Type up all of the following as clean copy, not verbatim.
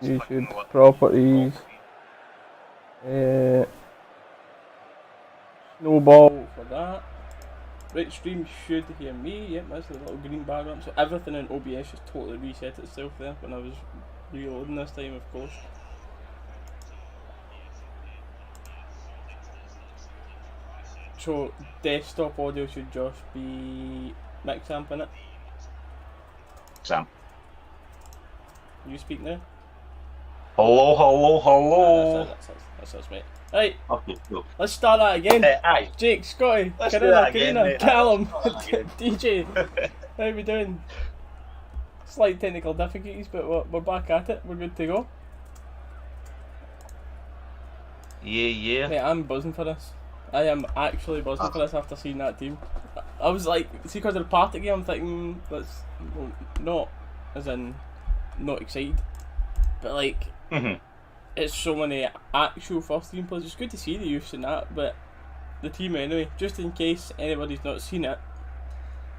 YouTube properties. Snowball for that. Right, stream should hear me. Yep, that's the little green background. So everything in OBS just totally reset itself there when I was reloading this time, of course. So desktop audio should just be Mix Amp in it. Sam. You speak now? Hello. That's us, mate. Right, Okay, cool. let's start that again. Aye. Jake, Scotty, Let's do that Karina, again, mate. Callum, Let's do DJ, how we doing? Slight technical difficulties, but we're back at it. We're good to go. Yeah. Mate, I'm buzzing for this. I am actually buzzing for this after seeing that team. I was like, see, because of the party game, I'm thinking, not as in, not excited, but like, it's so many actual first team players. It's good to see the youth in that, but the team anyway, just in case anybody's not seen it,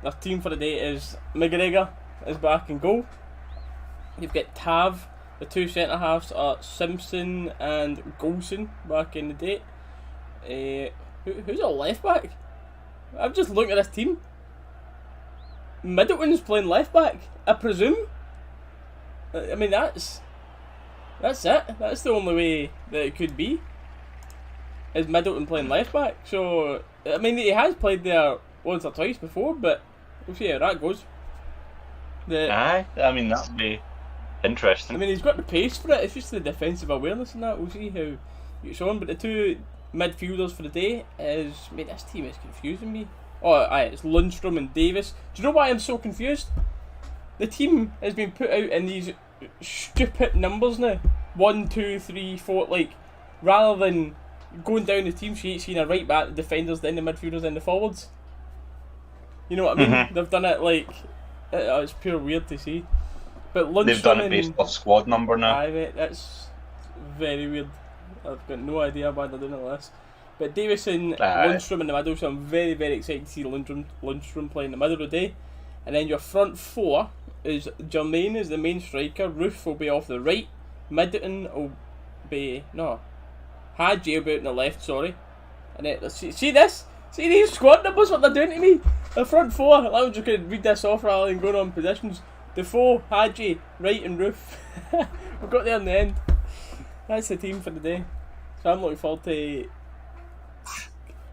their team for the day is McGregor is back in goal. You've got Tav, the two centre halves are Simpson and Golson back in the day. Who's a left back? I'm just looking at this team. Middleton's playing left back, I presume. I mean, that's it. That's the only way that it could be. Is Middleton playing left back? So I mean, he has played there once or twice before, but we'll see how that goes. Aye, I mean that'd be interesting. I mean, he's got the pace for it. It's just the defensive awareness and that. We'll see how he gets on. But the two midfielders for the day is, mate, this team is confusing me. Oh, aye, it's Lundstrom and Davis. Do you know why I'm so confused? The team has been put out in these stupid numbers now. 1, 2, 3, 4. Like, rather than going down the team sheet, seeing a right back, the defenders, then the midfielders, then the forwards. You know what I mean? They've done it like, it's pure weird to see. But Lundstrom, they've done it based off squad number now. Aye, mate, that's very weird. I've got no idea why they're doing it like this. But Davis and Lundstrom in the middle, so I'm very, very excited to see Lundstrom play in the middle of the day. And then your front four is Jermaine is the main striker, Roof will be off the right, Middleton will be, Hadji will be out on the left, sorry. And then, see this? See these squad numbers, what they're doing to me? The front four, I'm just going to read this off rather than going on positions. Defoe, Hadji, Wright and Roof. We got there in the end. That's the team for the day. So I'm looking forward to...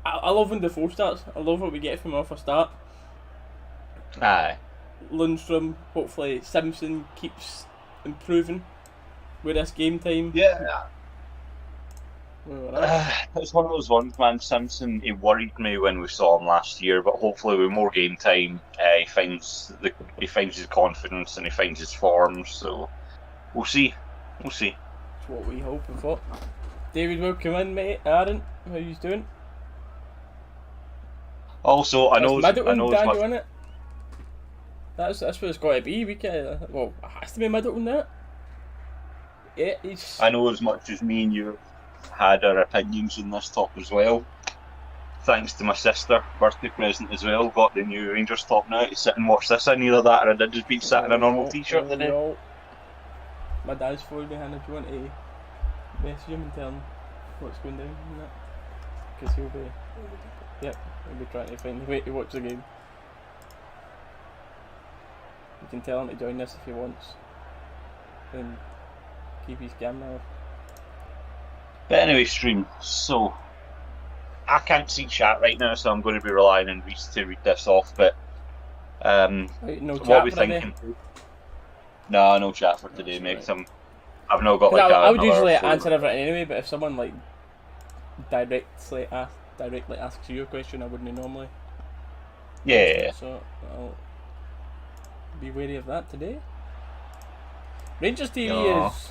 I love when Defoe starts. I love what we get from him off a start. Aye. Lundstrom, hopefully Simpson keeps improving with this game time. Yeah. It's one of those ones, man. Simpson, he worried me when we saw him last year, but hopefully with more game time, he finds his confidence and he finds his form. So we'll see. That's what we hoping for. David, welcome in, mate. Aaron, how you doing? Also, I know Daniel in it. That's what it's got to be. We can, it has to be Middleton that. Yeah, I know as much as me and you had our opinions on this top as well. Thanks to my sister, birthday present as well. Got the new Rangers top now to sit and watch this. Either that or I did just be sat in a normal t-shirt today. No. My dad's phoned me, Hannah. Do you want to message him and tell him what's going down and that? Because he'll be trying to find a way to watch the game. You can tell him to join us if he wants. And keep his camera off. But anyway, stream. So I can't see chat right now, so I'm going to be relying on Reese to read this off. But what we thinking? No chat for today, mate. Right. I've not got like. I would usually answer everything anyway, but if someone like directly asks you a question, I wouldn't normally. Yeah. So I'll be wary of that today. Rangers TV is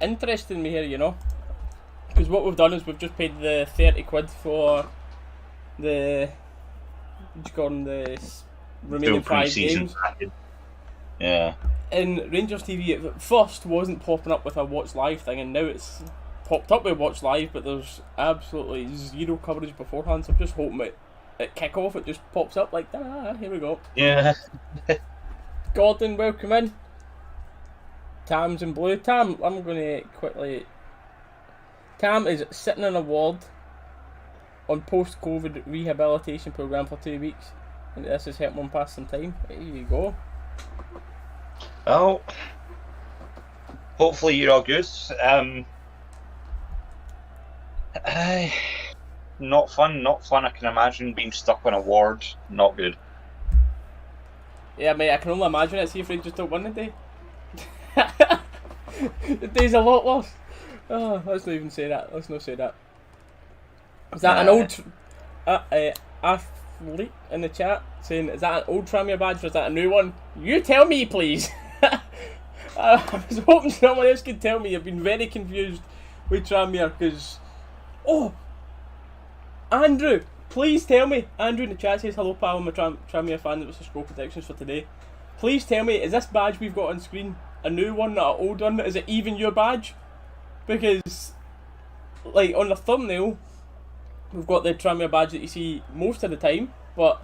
interesting me here, because what we've done is we've just paid the 30 quid for the the remaining 5 games. Yeah. And Rangers TV at first wasn't popping up with a watch live thing, and now it's popped up with watch live, but there's absolutely zero coverage beforehand, so I'm just hoping at kick-off it just pops up like, here we go. Yeah. Gordon, welcome in. Tam's in blue. Tam, I'm going to quickly... Tam is sitting on a ward on post-COVID rehabilitation programme for 2 weeks. And this has helped him pass some time. There you go. Well, hopefully you're all good. Not fun. I can imagine being stuck on a ward. Not good. Yeah, mate, I can only imagine it. See if Rangers don't win today. The day's a lot worse. Oh, let's not even say that. Let's not say that. Is that an old athlete in the chat saying, is that an old Tranmere badge or is that a new one? You tell me, please. I was hoping someone else could tell me. I've been very confused with Tranmere because... Oh! Andrew! Please tell me. Andrew in the chat says, hello pal, I'm a Tranmere fan that was the score predictions for today. Please tell me, is this badge we've got on screen a new one, not an old one? Is it even your badge? Because, like, on the thumbnail, we've got the Tranmere badge that you see most of the time, but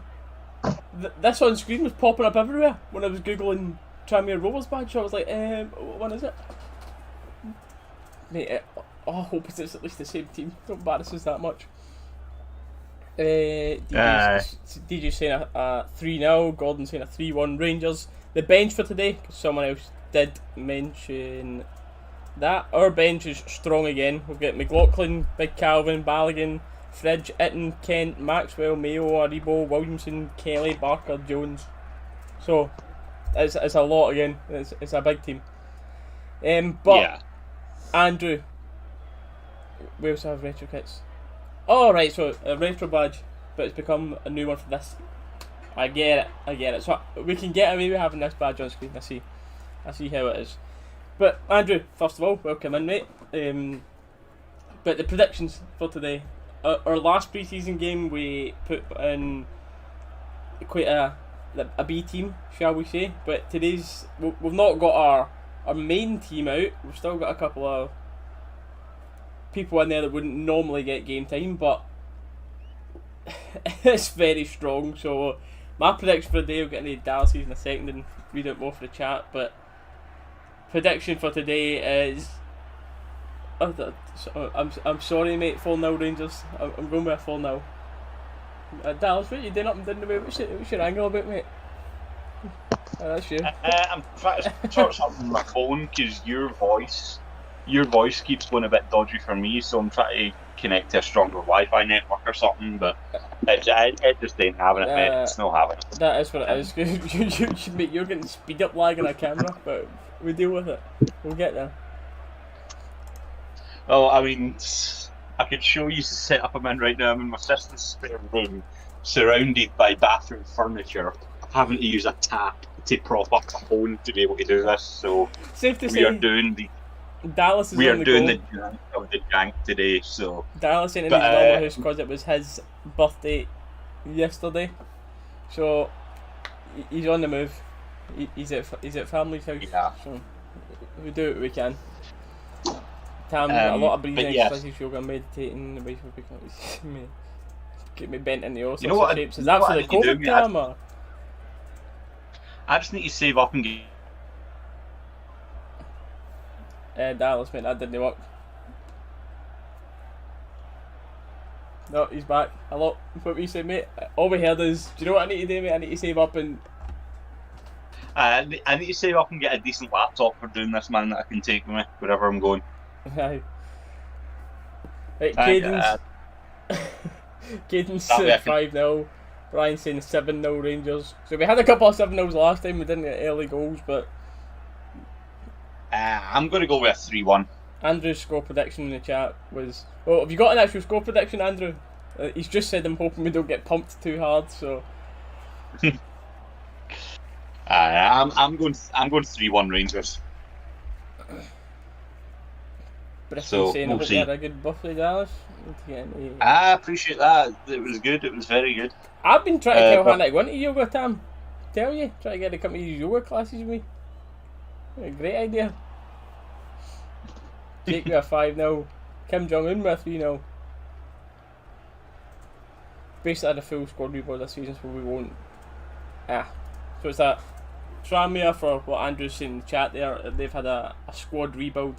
this on screen was popping up everywhere when I was googling Tranmere Rovers badge. So I was like, what one is it? Mate, I hope it's at least the same team. Don't embarrass us that much. DJ's saying a 3-0, Gordon saying a 3-1 Rangers. The bench for today, because someone else did mention that. Our bench is strong again. We've got McLaughlin, Big Calvin, Balogun, Fridge, Itten, Kent, Maxwell, Mayo, Aribo, Williamson, Kelly, Barker, Jones. So, it's a lot again. It's a big team. But, yeah. Andrew, we also have retro kits. Oh, right, so a retro badge, but it's become a new one for this. I get it. So we can get away with having this badge on screen. I see how it is. But Andrew, first of all, welcome in, mate. But the predictions for today. Our last pre-season game, we put in quite a B team, shall we say. But today's, we've not got our main team out. We've still got a couple of people in there that wouldn't normally get game time, but it's very strong. So my prediction for today, we'll get into Dalus in a second and read out more for the chat, but prediction for today is I'm sorry mate, 4-0 Rangers. I'm going with a 4-0. Dalus, what are you doing up and down the way? What's your angle about, mate? That's you. I'm trying to sort something on my phone because your voice keeps going a bit dodgy for me, so I'm trying to connect to a stronger Wi-Fi network or something, but it just ain't having it, mate. It's not having it. That is what it is. You're getting speed up lag on a camera, but we deal with it. We'll get there. Well, I mean, I could show you the setup I'm in right now. I'm in my sister's spare room, surrounded by bathroom furniture, having to use a tap to prop up my phone to be able to do this. So safe to we say, are doing the Dalus is we on are the doing go. the jank of the jank today. So Dalus ain't in his normal house because it was his birthday yesterday, so he's on the move. He's at family's house. Yeah. So we do what we can. Tam, a lot of breathing exercises, yoga, meditating, get me bent in the all sorts of shapes. Is that for the COVID, Tam, or? I just need to save up and get. Dallas, mate, that didn't work. No, he's back. Hello. What we said, mate? All we heard is, do you know what I need to do, mate? I need to save up and. I need to save up and get a decent laptop for doing this, man, that I can take with me wherever I'm going. Aye. Right, Caden's 5-0. Brian's saying 7-0 Rangers. So we had a couple of 7-0s last time. We didn't get early goals, but I'm going to go with a 3-1. Andrew's score prediction in the chat was... Well, have you got an actual score prediction, Andrew? He's just said I'm hoping we don't get pumped too hard, so... I'm going 3-1 Rangers. So saying, we'll see. You had a good birthday, Dallas. I appreciate that. It was good. It was very good. I've been trying to tell Hannah to go into yoga, Tam. Tell you, try to get her to come to these yoga classes with me. A great idea. Jake with a 5-0. Kim Jong-un with a 3-0. Basically had a full squad reboard this season, so we won't. So it's that. Tranmere, for what Andrew's saying in the chat there, they've had a squad rebuild.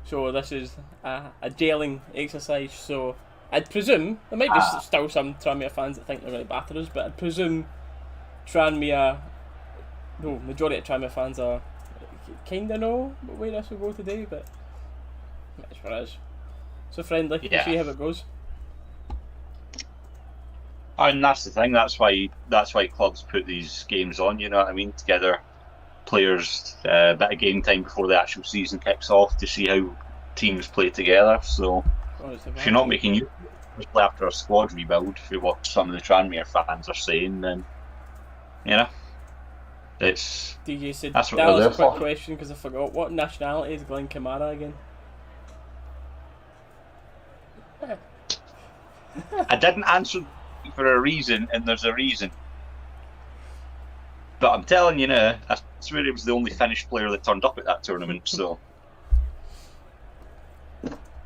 So this is a gelling exercise. So I'd presume, there might be still some Tranmere fans that think they're going to batter us, but I'd presume majority of Tranmere fans are kind of know where this will go today, but that's what it is. So friendly, we'll see how it goes. And that's the thing. That's why clubs put these games on. You know what I mean? Together, players a bit of game time before the actual season kicks off to see how teams play together. So if you're not making use, especially after a squad rebuild, for what some of the Tranmere fans are saying, then it's. DJ said that's what that was a quick for. question because I forgot what nationality is Glenn Kamara again. I didn't answer for a reason, and there's a reason. But I'm telling you now, I swear it was the only Finnish player that turned up at that tournament, so.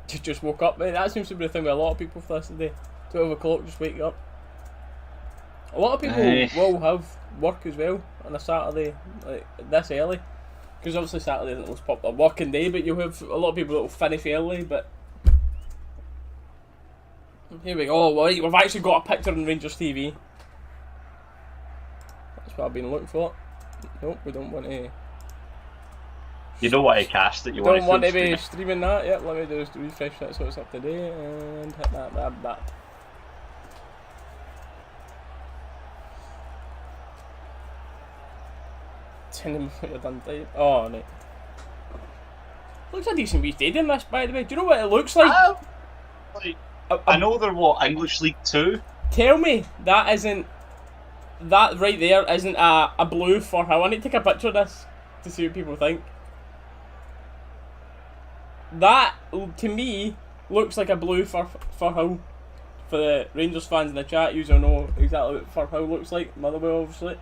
Just woke up, mate. That seems to be the thing with a lot of people for this today. 12 o'clock, just wake up. A lot of people will have work as well on a Saturday, like this early. Because obviously Saturday isn't the most popular working day, but you'll have a lot of people that will finish early, but. Here we go. Well, we've actually got a picture on Rangers TV. That's what I've been looking for. Nope, we don't want to. You don't want to cast it. You don't want to be streaming that. Yep, let me just refresh that so it's up to date and hit that. Tell them what you're done. Oh, no. Looks a decent wee stadium, this, by the way. Do you know what it looks like? I know they're English League 2? Tell me that right there isn't a blue for how. I need to take a picture of this to see what people think. That, to me, looks like a blue for how. For the Rangers fans in the chat, you know exactly what Firhill looks like. Motherwell, obviously.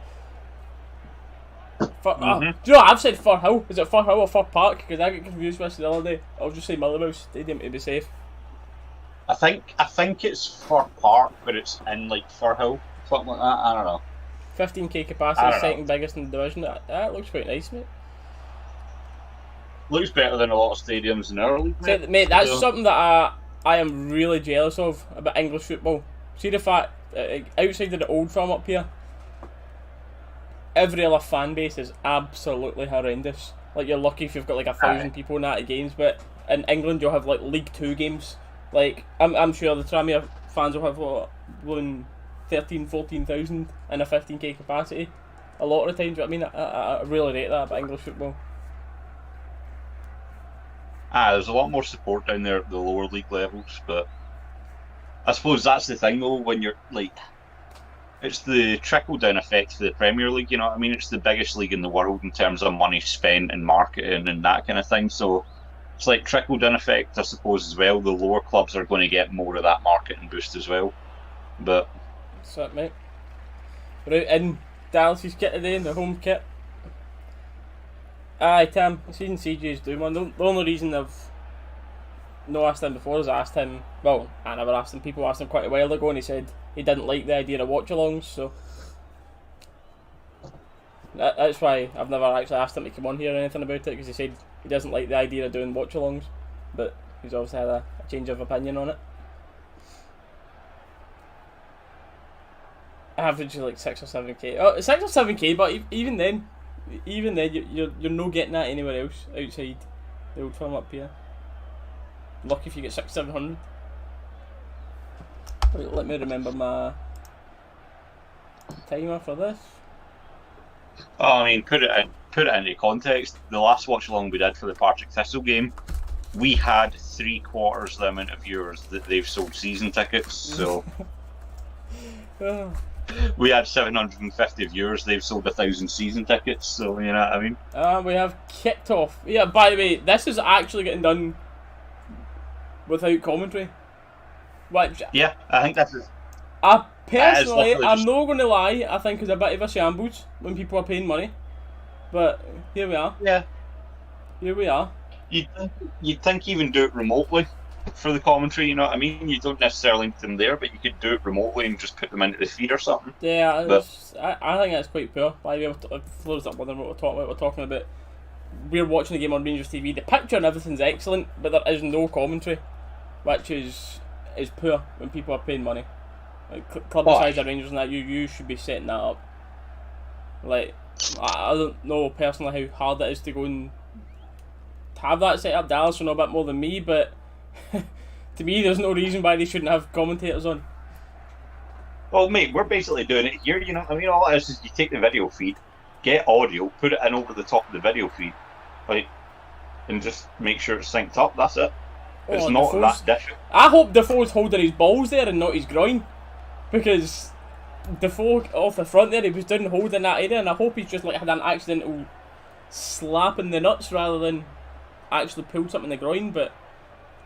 Do you know what? I've said Firhill. Is it Firhill or Fir Park? Because I get confused with this the other day. I'll just say Motherwell Stadium to be safe. I think it's Fir Park, but it's in like Firhill, something like that. I don't know. 15k capacity, second biggest in the division. That looks quite nice, mate. Looks better than a lot of stadiums in our league, mate. Mate, that's something that I am really jealous of about English football. See the fact outside of the Old Firm up here, every other fan base is absolutely horrendous. Like, you're lucky if you've got like 1,000 people in that games, but in England you'll have like League 2 games. Like, I'm sure the Tranmere fans will have blown 13,000, 14,000 in a 15k capacity. A lot of the times, I mean, I really rate that about English football. There's a lot more support down there at the lower league levels, but I suppose that's the thing though, when you're like, it's the trickle-down effect for the Premier League, you know what I mean? It's the biggest league in the world in terms of money spent in marketing and that kind of thing, so it's like trickle-down effect, I suppose, as well. The lower clubs are going to get more of that marketing boost as well. But that's it, mate. We're out in Dallas' kit today, in the home kit. Aye, Tim, I've seen CJ's doing one. The only reason I've not asked him before is I asked him, well, I never asked him, people asked him quite a while ago and he said he didn't like the idea of watch-alongs, so that's why I've never actually asked him to come on here or anything about it, because he said he doesn't like the idea of doing watch-alongs, but he's obviously had a change of opinion on it. Average like 6 or 7k. Oh, 6 or 7k, but even then you're no getting that anywhere else outside the Old Firm up here. Lucky if you get 600-700. Wait, let me remember my timer for this. Oh, I mean, put it into context. The last watch along we did for the Partick Thistle game, we had 3/4 the amount of viewers that they've sold season tickets. So we had 750 viewers. They've sold 1,000 season tickets. So you know what I mean. We have kicked off. Yeah. By the way, this is actually getting done without commentary. Which, yeah, I think that's it. Personally, I'm not going to lie, I think it's a bit of a shambles when people are paying money. But here we are. Yeah. Here we are. You'd think even do it remotely. for the commentary, you know what I mean? You don't necessarily need them there, but you could do it remotely and just put them into the feed or something. Yeah, I think that's quite poor. By the way, Flo's up with what we're talking about. We're talking about we're watching the game on Rangers TV. The picture and everything's excellent, but there is no commentary, which is poor when people are paying money. Like club the size of Rangers and that, you should be setting that up. Like, I don't know personally how hard it is to go and have that set up. Dalus will know a bit more than me, but to me, there's no reason why they shouldn't have commentators on. Well, mate, we're basically doing it here, you know what I mean? All it is you take the video feed, get audio, put it in over the top of the video feed, like, and just make sure it's synced up, that's it. It's not that difficult. I hope Defoe's holding his balls there and not his groin, because Defoe off the front there, he was down holding that area, and I hope he's just like had an accidental slap in the nuts rather than actually pulled something in the groin, but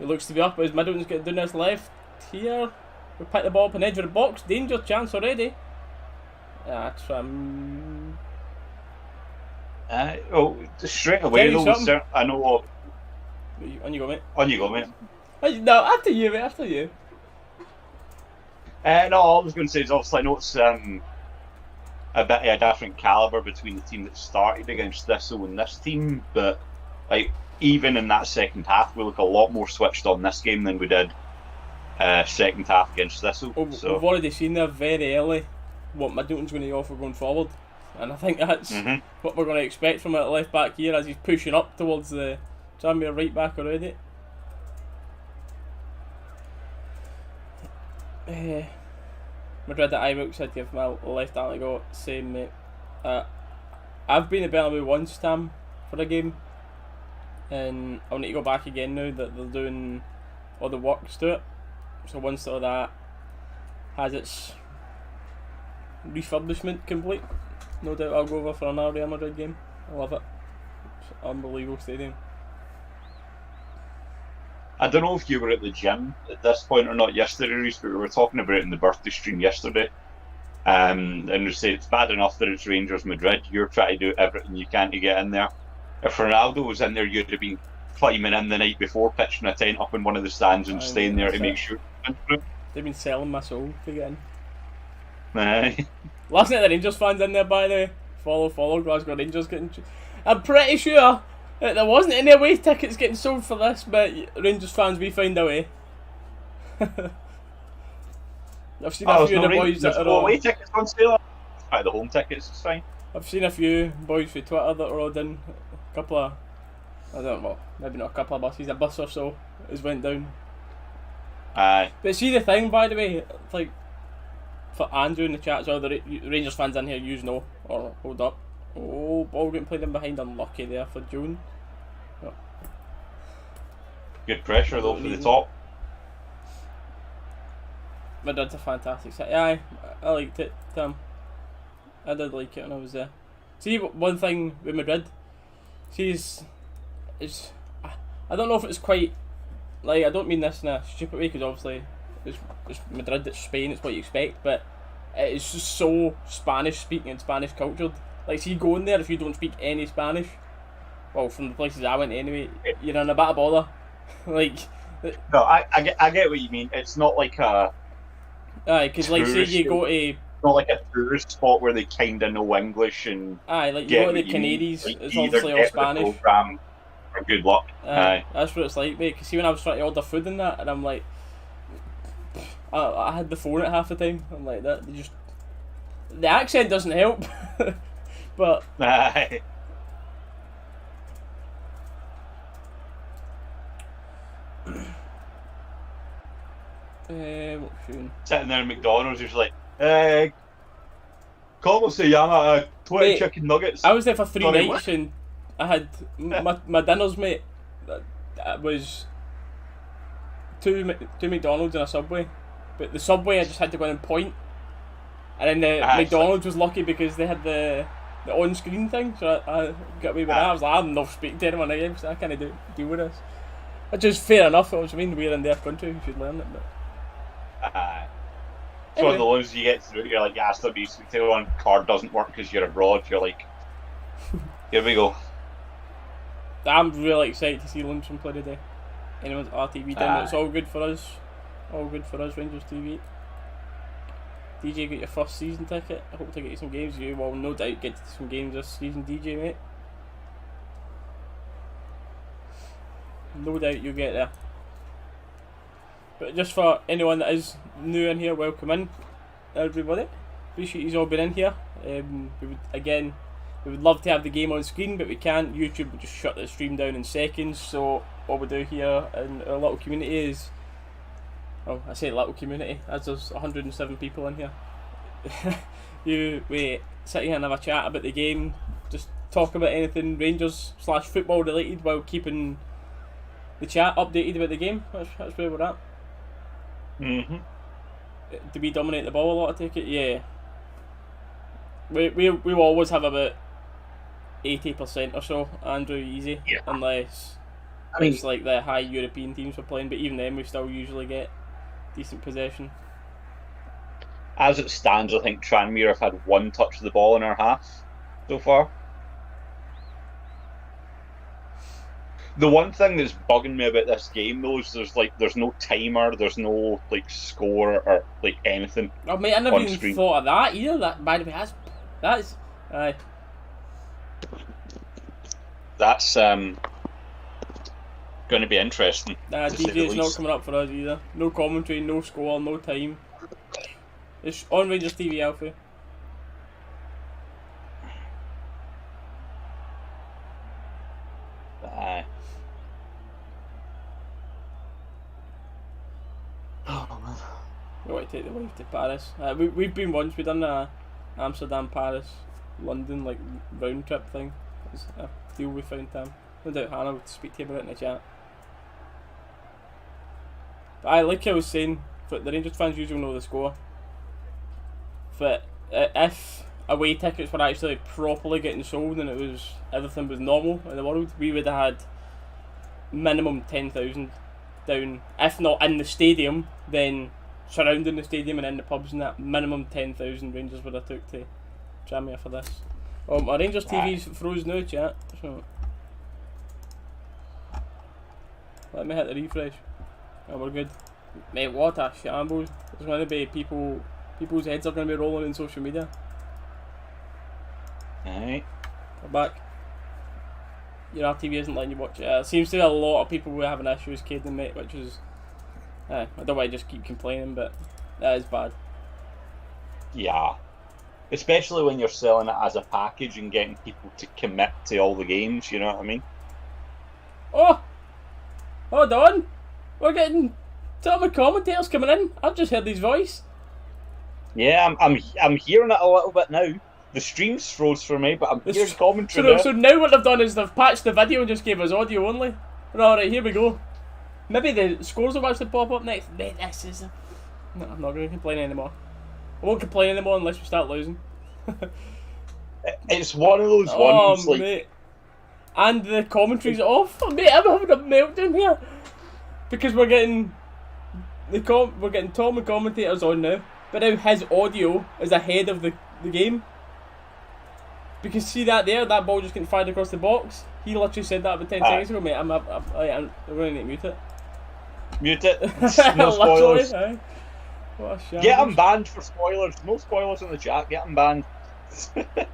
it looks to be up as Middleton's getting down this left here. We pick the ball up on the edge of the box. Danger chance already. Straight away though, I know what. On you go, mate. On you go, mate. No, after you, mate. After you. No, all I was going to say is obviously I know it's a bit of a different calibre between the team that started against Thistle and this team, but like even in that second half, we look a lot more switched on this game than we did second half against Thistle. Well, we've already seen there very early what Middleton's going to offer going forward, and I think that's what we're going to expect from a left back here as he's pushing up towards the Tranmere right back already. Madrid at Ibrox said give my left arm to go. Same, mate. I've been at Bernabeu once, Tam, for a game, and I'll need to go back again now that they're doing all the works to it. So once all that has its refurbishment complete, no doubt I'll go over for another Real Madrid game. I love it. It's an unbelievable stadium. I don't know if you were at the gym at this point or not yesterday, Reece, but we were talking about it in the birthday stream yesterday. And we said it's bad enough that it's Rangers Madrid. You're trying to do everything you can to get in there. If Ronaldo was in there, you'd have been climbing in the night before, pitching a tent up in one of the stands and staying there to make sure. They've been selling my soul to get in. Aye. Last night the Rangers fans in there, by the way. Follow Glasgow Rangers getting. I'm pretty sure that there wasn't any away tickets getting sold for this, but Rangers fans, we find a way. I've seen a few of the boys that are away tickets on sale. The home tickets is fine. I've seen a few boys through Twitter that are all done. A couple of, I don't know, maybe not a couple of buses, a bus or so has went down. Aye. But see the thing, by the way, like for Andrew in the chat, so the Rangers fans in here, you know, or hold up. Oh, ball getting played in behind, unlucky there for June. Oh. Good pressure though for the top. Madrid's a fantastic city. Aye, I liked it. I did like it when I was there. See, one thing with Madrid, I don't know if it's quite, like, I don't mean this in a stupid way, because obviously it's Madrid, it's Spain, it's what you expect, but it's just so Spanish speaking and Spanish cultured. Like, see, going there if you don't speak any Spanish, well, from the places I went anyway, you're in a bit of bother. Like, no, I get what you mean. It's not like a. Aye, because like say you go to. It's not like a tourist spot where they kind of know English and. Aye, like you go to the Canaries, like, it's obviously all Spanish. Or good luck. Aye. That's what it's like, mate. Because see, when I was trying to order food and that, and I'm like, I had the phone at half the time. I'm like that. The accent doesn't help, but. Aye. Sitting there in McDonald's, you're just like, ¿Cómo se llama? 20 mate, chicken nuggets. I was there for 3 nights and I had my dinners, mate. That was two McDonald's and a Subway, but the Subway I just had to go in and point, and then the McDonald's was lucky because they had the on-screen thing, so I got away with that. I was like, I'm not speaking to anyone again, so I can't deal with this. Which is fair enough. I mean, we're in their country, we should learn it. But it's one of the ones you get through. You're like, asked to be speak to one card doesn't work because you're abroad. You're like, here we go. I'm really excited to see Lundstrom play today. anyone's RTV down. It's all good for us. All good for us, Rangers TV. DJ, got your first season ticket. I hope to get you some games. You will no doubt get some games this season, DJ, mate. No doubt you'll get there. But just for anyone that is new in here, welcome in, everybody. Appreciate you all being in here. We would love to have the game on screen, but we can't. YouTube will just shut the stream down in seconds. So what we do here in our little community is, oh, I say little community, as there's 107 people in here. We sit here and have a chat about the game, just talk about anything Rangers/football related while keeping the chat updated about the game. That's where we're at. Do we dominate the ball a lot, I take it? Yeah. We will always have about 80% or so, Andrew, easy. Yeah. Unless it's like the high European teams we're playing, but even then we still usually get decent possession. As it stands, I think Tranmere have had one touch of the ball in our half so far. The one thing that's bugging me about this game, though, is there's no timer, there's no score or anything. Oh mate, I never even thought of that either. That, by the way, that's that's going to be interesting. Nah, DJ, it's not coming up for us either. No commentary, no score, no time. It's on Rangers TV, Alfie. Aye. Oh man. We want to take the wife to Paris. We've been once. We've done Amsterdam, Paris, London round trip thing. It's a deal we found time. No doubt Hannah would speak to you about it in the chat. But like I was saying, the Rangers fans usually know the score. But if away tickets were actually properly getting sold and everything was normal in the world, we would have had minimum 10,000 down, if not in the stadium, then surrounding the stadium and in the pubs and that. Minimum 10,000 Rangers would have took to Tranmere for this. Our Rangers TV's froze now, chat. So let me hit the refresh. Oh, we're good. Mate, what a shambles. There's going to be people's heads are going to be rolling in social media. Alright. We're back. Your RTV isn't letting you watch it. Seems to be a lot of people who are having issues, Caden, mate, which is... I don't want to just keep complaining, but that is bad. Yeah. Especially when you're selling it as a package and getting people to commit to all the games, you know what I mean? Oh! Hold on! We're getting... Some of the commentators coming in. I've just heard his voice. Yeah, I'm hearing it a little bit now. The stream's froze for me, but I'm hearing commentary. So now what they've done is they've patched the video and just gave us audio only. Alright, here we go. Maybe the scores will actually pop up next. Mate, this is... No, I'm not going to complain anymore. I won't complain anymore unless we start losing. It's one of those ones, mate. And the commentary's off. Mate, I'm having a meltdown here. Because we're getting... we're getting Tom and commentators on now. But now his audio is ahead of the game. Because see that there, that ball just getting fired across the box. He literally said that about 10 seconds ago, mate. I'm going to need to mute it. Mute it. No spoilers. What a shame. Get him banned for spoilers. No spoilers in the chat. Get him banned. But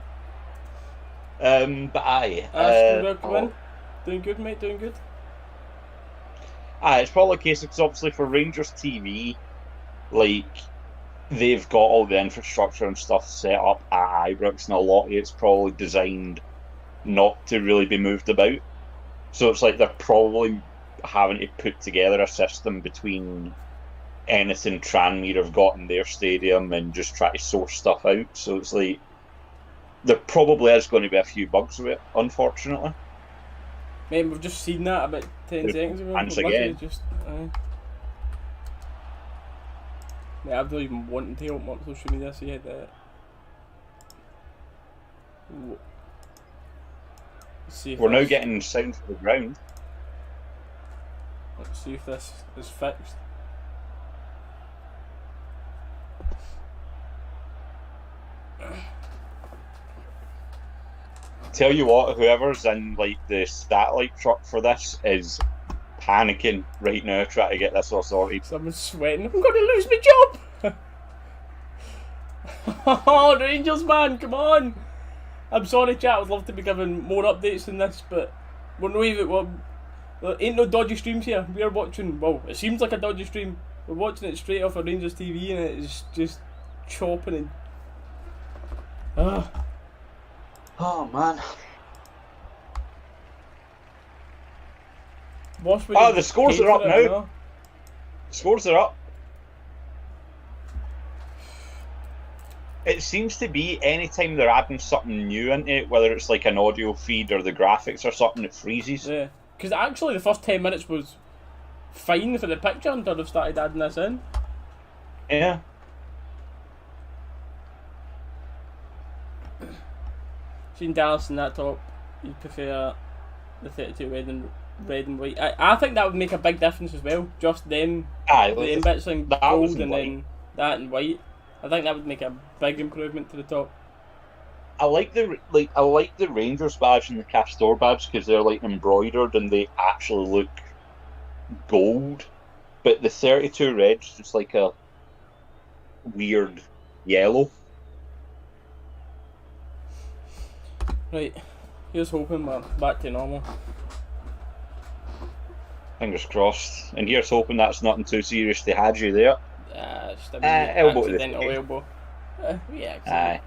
aye. Doing good, mate. Doing good. Aye, it's probably a case because obviously for Rangers TV, they've got all the infrastructure and stuff set up at Ibrox, and a lot of it's probably designed not to really be moved about. So it's like they're probably having to put together a system between anything Tranmere have got in their stadium and just try to source stuff out. So it's like there probably is going to be a few bugs with it, unfortunately. Mate, we've just seen that about 10 seconds ago. Once again. Mate, I've not even wanted to open up social media, so you had that. We're now getting sound for the ground. Let's see if this is fixed. Tell you what, whoever's in the satellite truck for this is panicking right now trying to get this all sorted. Someone's sweating. I'm going to lose my job! Oh, Rangers, man, come on! I'm sorry, chat, I'd love to be giving more updates than this, but we're not even... there ain't no dodgy streams here. We're watching... Well, it seems like a dodgy stream. We're watching it straight off of Rangers TV and it's just chopping and... Oh, man. The scores are up now. The scores are up. It seems to be anytime they're adding something new into it, whether it's like an audio feed or the graphics or something, it freezes. Yeah, because actually the first 10 minutes was fine for the picture until they've started adding this in. Yeah. Seen Dallas in that top, you'd prefer the 32 red and white. I think that would make a big difference as well. Just them, the bits in gold and then that in white. I think that would make a big improvement to the top. I like the Rangers badge and the Castor badge because they're like embroidered and they actually look gold. But the 32 red's just like a weird yellow. Right, here's hoping we're back to normal. Fingers crossed. And here's hoping that's nothing too serious to had you there. Just a accidental elbow. Yeah, aye.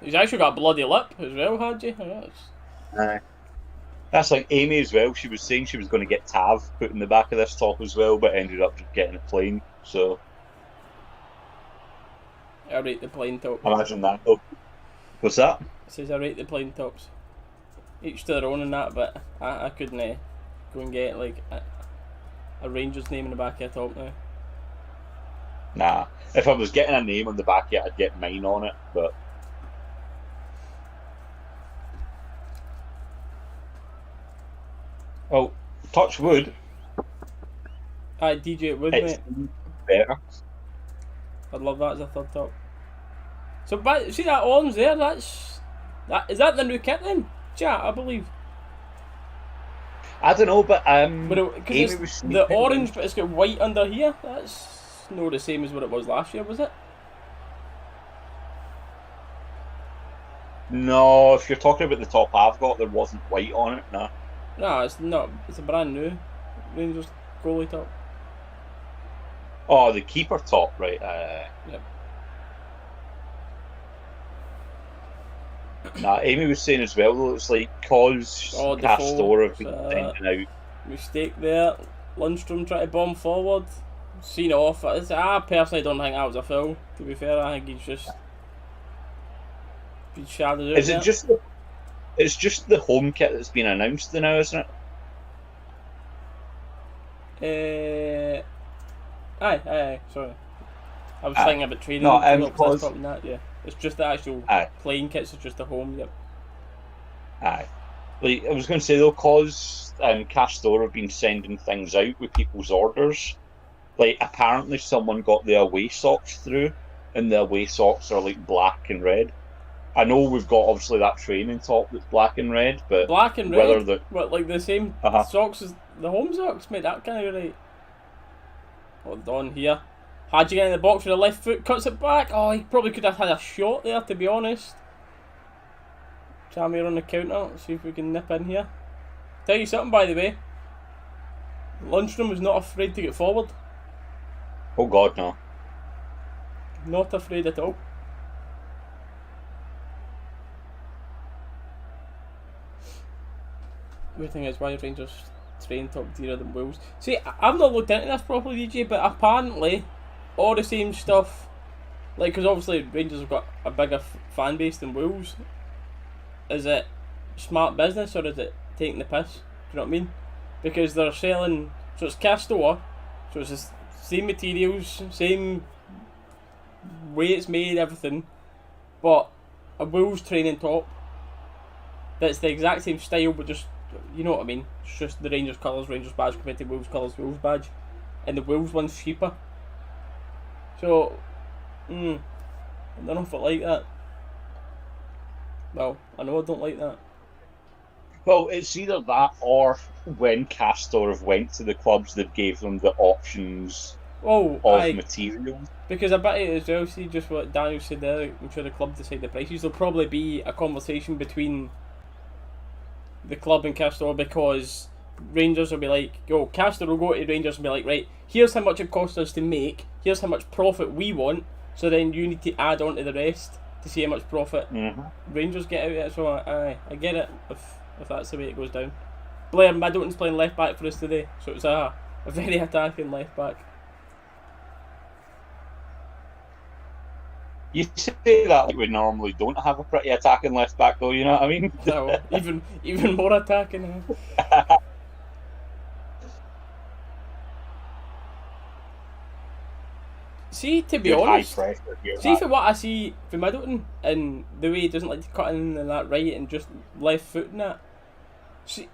He's actually got a bloody lip as well, had you? Aye. That's like Amy as well. She was saying she was going to get Tav put in the back of this top as well, but ended up just getting it plain. So I rate the plain top. Imagine that though. What's that? It says I rate the plain tops. Each to their own in that, but I couldn't go and get like a Rangers name in the back of a top now. Nah. If I was getting a name on the back of it, I'd get mine on it, but well, touch wood. Aye, DJ it would, it's mate. Better. I'd love that as a third top. So, but see that orange there? Is that the new kit then? Yeah, I believe. I don't know, but because the orange, but it's got white under here. That's not the same as what it was last year, was it? No, if you're talking about the top I've got, there wasn't white on it. No. No, it's not. It's a brand new Rangers goalie top. Oh, the keeper top, right? Yep. Nah, Amy was saying as well, though, it's like cause Castor have been sending out. Mistake there. Lundstrom tried to bomb forward. Seen it off. I personally don't think that was a foul, to be fair. I think he's just been shadowed out. Is it just it's just the home kit that's been announced now, isn't it? Aye, sorry. I was thinking about training. No, that, yeah. It's just the actual playing kits, it's just the home, yep. Aye. Like, I was going to say, though, because Castor have been sending things out with people's orders, like, apparently someone got the away socks through, and the away socks are, like, black and red. I know we've got, obviously, that training top that's black and red, but... Black and red? What, like the same socks as the home socks? Mate, that can't be right. Hold on here. Had you get in the box with a left foot, cuts it back. Oh, he probably could have had a shot there, to be honest. Tranmere on the counter. Let's see if we can nip in here. Tell you something, by the way. Lundstrom was not afraid to get forward. Oh, God, no. Not afraid at all. The thing is, why Rangers train top tier than Wolves? See, I've not looked into this properly, DJ, but apparently all the same stuff, like, because obviously Rangers have got a bigger fan base than Wolves. Is it smart business or is it taking the piss? Do you know what I mean? Because they're selling, so it's Castor, so it's the same materials, same way it's made, everything, but a Wolves training top that's the exact same style, but just, you know what I mean? It's just the Rangers colours, Rangers badge compared to Wolves colours, Wolves badge, and the Wolves one's cheaper. So, I don't know if I like that. Well, I know I don't like that. Well, it's either that or when Castor have went to the clubs, they've gave them the options of materials. Because I bet it as well, see just what Daniel said there, I'm sure the club decide the prices. There'll probably be a conversation between the club and Castor, because Rangers will be like, yo, Castor will go to Rangers and be like, right, here's how much it costs us to make, here's how much profit we want, so then you need to add on to the rest to see how much profit Rangers get out of it. So I get it if that's the way it goes down. Blair Middleton's playing left back for us today, so it's a very attacking left back. You say that like we normally don't have a pretty attacking left back, though. You know what I mean? No, even more attacking. See, to be honest, see for what I see from Middleton and the way he doesn't like to cut in and that right and just left foot in that. See,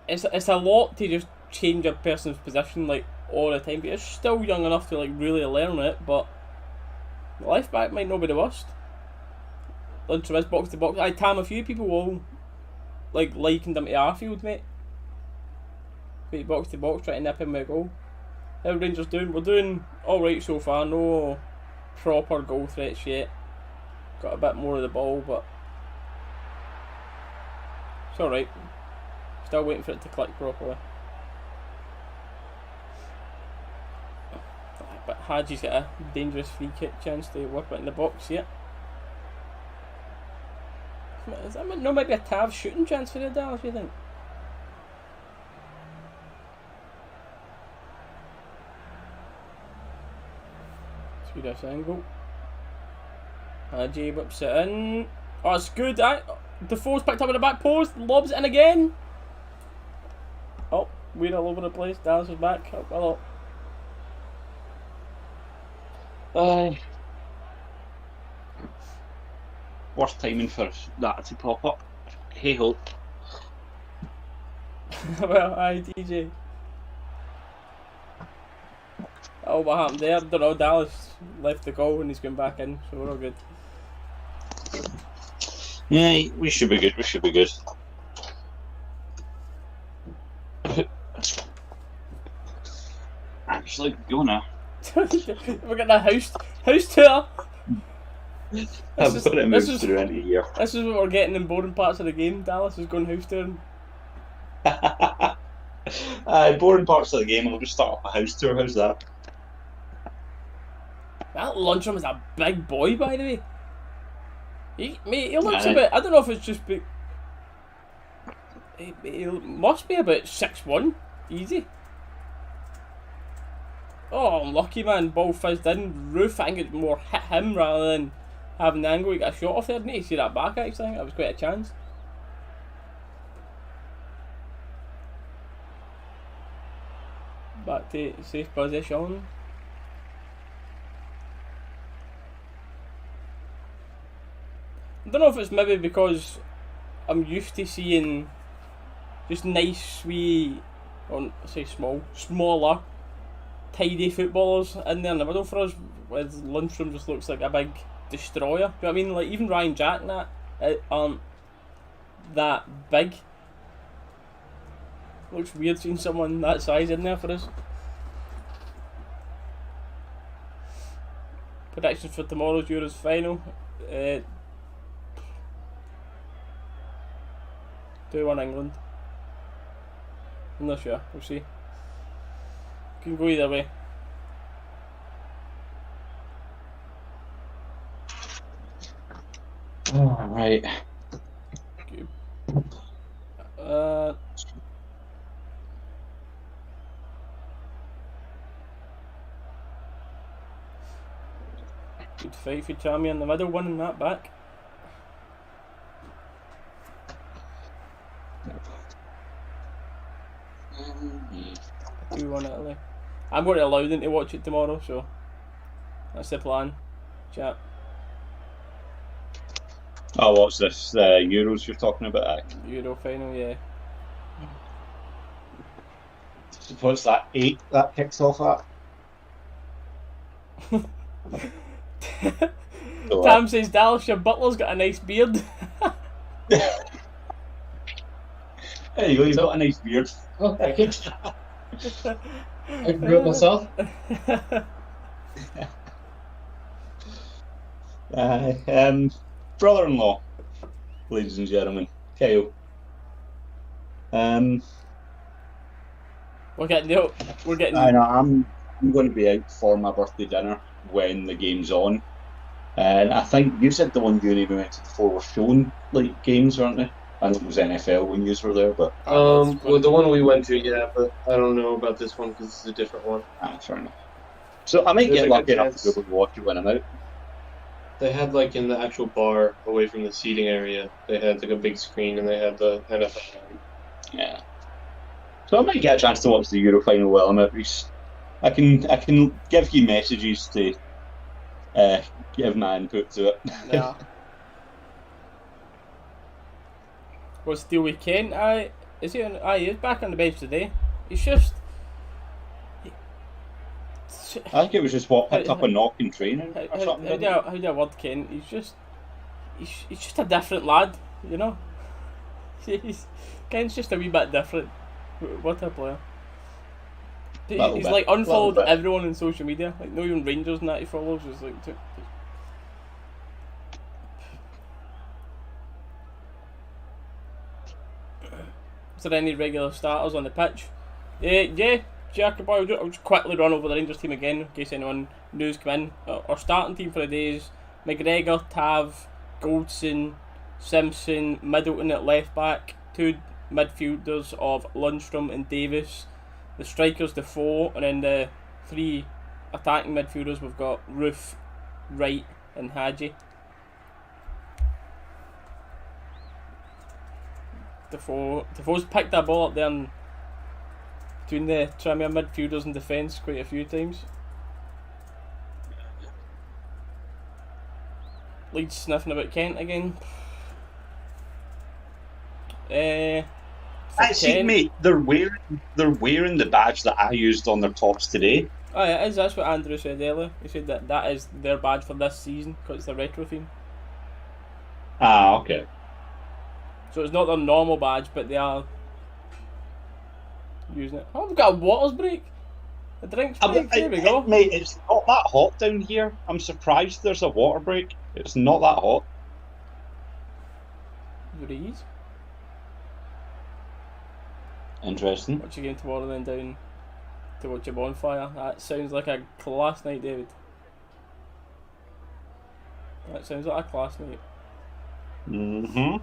it's a lot to just change a person's position like all the time. But you're still young enough to like really learn it. But the left back might not be the worst. Lundstrom is box to box. A few people will likened him to Arfield, mate. But box to box, trying to nip him with a goal. How are Rangers doing? We're doing alright so far, no proper goal threats yet. Got a bit more of the ball, but it's alright. Still waiting for it to click properly. But Hadji's got a dangerous free kick chance to whip it in the box yet. Is that no maybe a Tav shooting chance for the Dallas, you think? Swedish angle. Hadji whips it in. Oh, it's good. Defoe's picked up in the back post, lobs it in again. Oh, we're all over the place. Dallas is back. Oh, hello. Worst timing for that to pop up. Hey ho. Well, hi DJ. Oh, what happened there? I don't know. Dallas left the goal and he's going back in, so we're all good. Yeah, we should be good. We should be good. Actually, go now. We're getting a house tour. I've got to move through into here. This is what we're getting in boring parts of the game. Dallas is going house touring. Boring parts of the game, I'll just start off a house tour. How's that? That Lundstrom is a big boy, by the way. He looks a bit. I don't know if it's just. He must be about 6'1", easy. Oh, unlucky, man. Ball fizzed in. Roof, I think it more hit him rather than having the angle. He got a shot off there. Didn't he see that back, actually? I think that was quite a chance. Back to safe position. I don't know if it's maybe because I'm used to seeing just nice, wee, or I say smaller, tidy footballers in there in the middle for us, with Lundstrom just looks like a big destroyer. Do you know what I mean? Like, even Ryan Jack and that aren't that big. Looks weird seeing someone that size in there for us. Predictions for tomorrow's Euros final. 2-1 England. I'm not sure. We'll see. Can go either way. Alright. Okay. Good fight for Tranmere in the middle, winning that back. Italy. I'm going to allow them to watch it tomorrow, so that's the plan. Chat. Oh, what's this? The Euros you're talking about? Euro final, yeah. What's that? 8 that kicks off at? Tam says, Dallas, your butler's got a nice beard. There you go, he's got a nice beard. Oh, thank you. I grew it myself. Brother-in-law, ladies and gentlemen, Kyle. We're getting. I know. I'm going to be out for my birthday dinner when the game's on, and I think you said the one you and we went to before were shown like games, weren't they? I know it was NFL when you were there, but well, the one we went to, yeah, but I don't know about this one because it's a different one. Fair enough. So I might get lucky enough to be able to watch it when I'm out. They had like in the actual bar away from the seating area, they had like a big screen and they had the NFL. Yeah. So I might get a chance to watch the Euro final while I'm at Reese. I can give you messages to give my input to it. Yeah. What's the deal with Kent? He's back on the bench today. He's just. I think it was just picked up a knock in training or something. How do I word Kent? He's just a different lad, you know. Kent's just a wee bit different. What a player. He's like unfollowed everyone on social media. Like not even Rangers and that he follows. Just like. Is there any regular starters on the pitch? Yeah, Jacob. I'll just quickly run over the Rangers team again in case anyone new's come in. Our starting team for the day is McGregor, Tav, Goldson, Simpson, Middleton at left back, two midfielders of Lundstrom and Davis, the strikers Defoe, and then the three attacking midfielders we've got Roof, Wright and Hadji. Defoe's picked that ball up there and between the Tranmere midfielders and defence quite a few times. Leeds sniffing about Kent again. See, mate, they're wearing the badge that I used on their tops today. Oh yeah, it is. That's what Andrew said earlier. He said that is their badge for this season because it's the retro theme. Ah, okay. So it's not their normal badge, but they are using it. Oh, we've got a waters break. A drinks break. There we go. Mate, it's not that hot down here. I'm surprised there's a water break. It's not that hot. Breeze. Interesting. Watch your game tomorrow then down to watch a bonfire. That sounds like a class night, David. That sounds like a class night. Mm-hmm.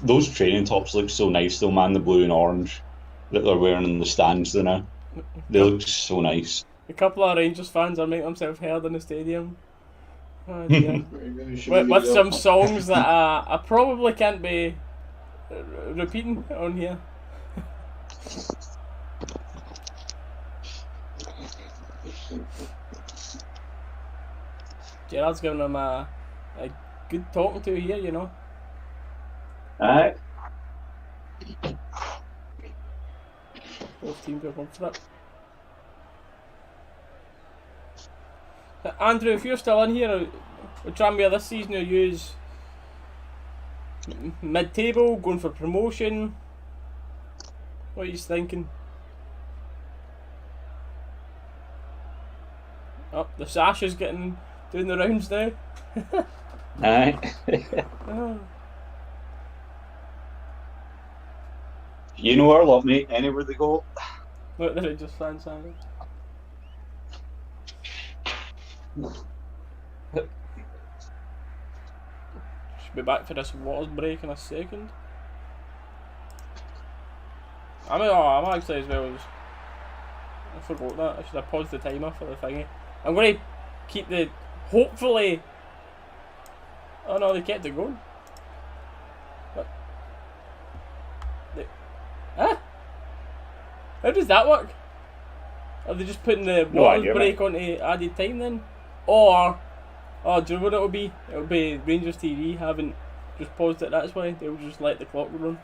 Those training tops look so nice though, man. The blue and orange that they're wearing in the stands there now. They look so nice. A couple of Rangers fans are making themselves heard in the stadium. Oh, dear. with some songs that I probably can't be repeating on here. Gerard's giving them a good talking to here, you know. Alright. Both teams are going for it. Andrew, if you're still in here, we're trying to this season to use mid-table, going for promotion. What are you thinking? Oh, the sash is doing the rounds now. Aye. Oh. You know our lot, mate. Anywhere they go. Look, the Rangers fans saying. Should be back for this waters break in a second. I'm actually as well as I forgot that. I should have paused the timer for the thingy. I'm going to keep the hopefully. Oh no, they kept it going. What? Huh? How does that work? Are they just putting the water break onto added time then? Or, do you know what it'll be? It'll be Rangers TV haven't just paused it, that's why. They'll just let the clock run.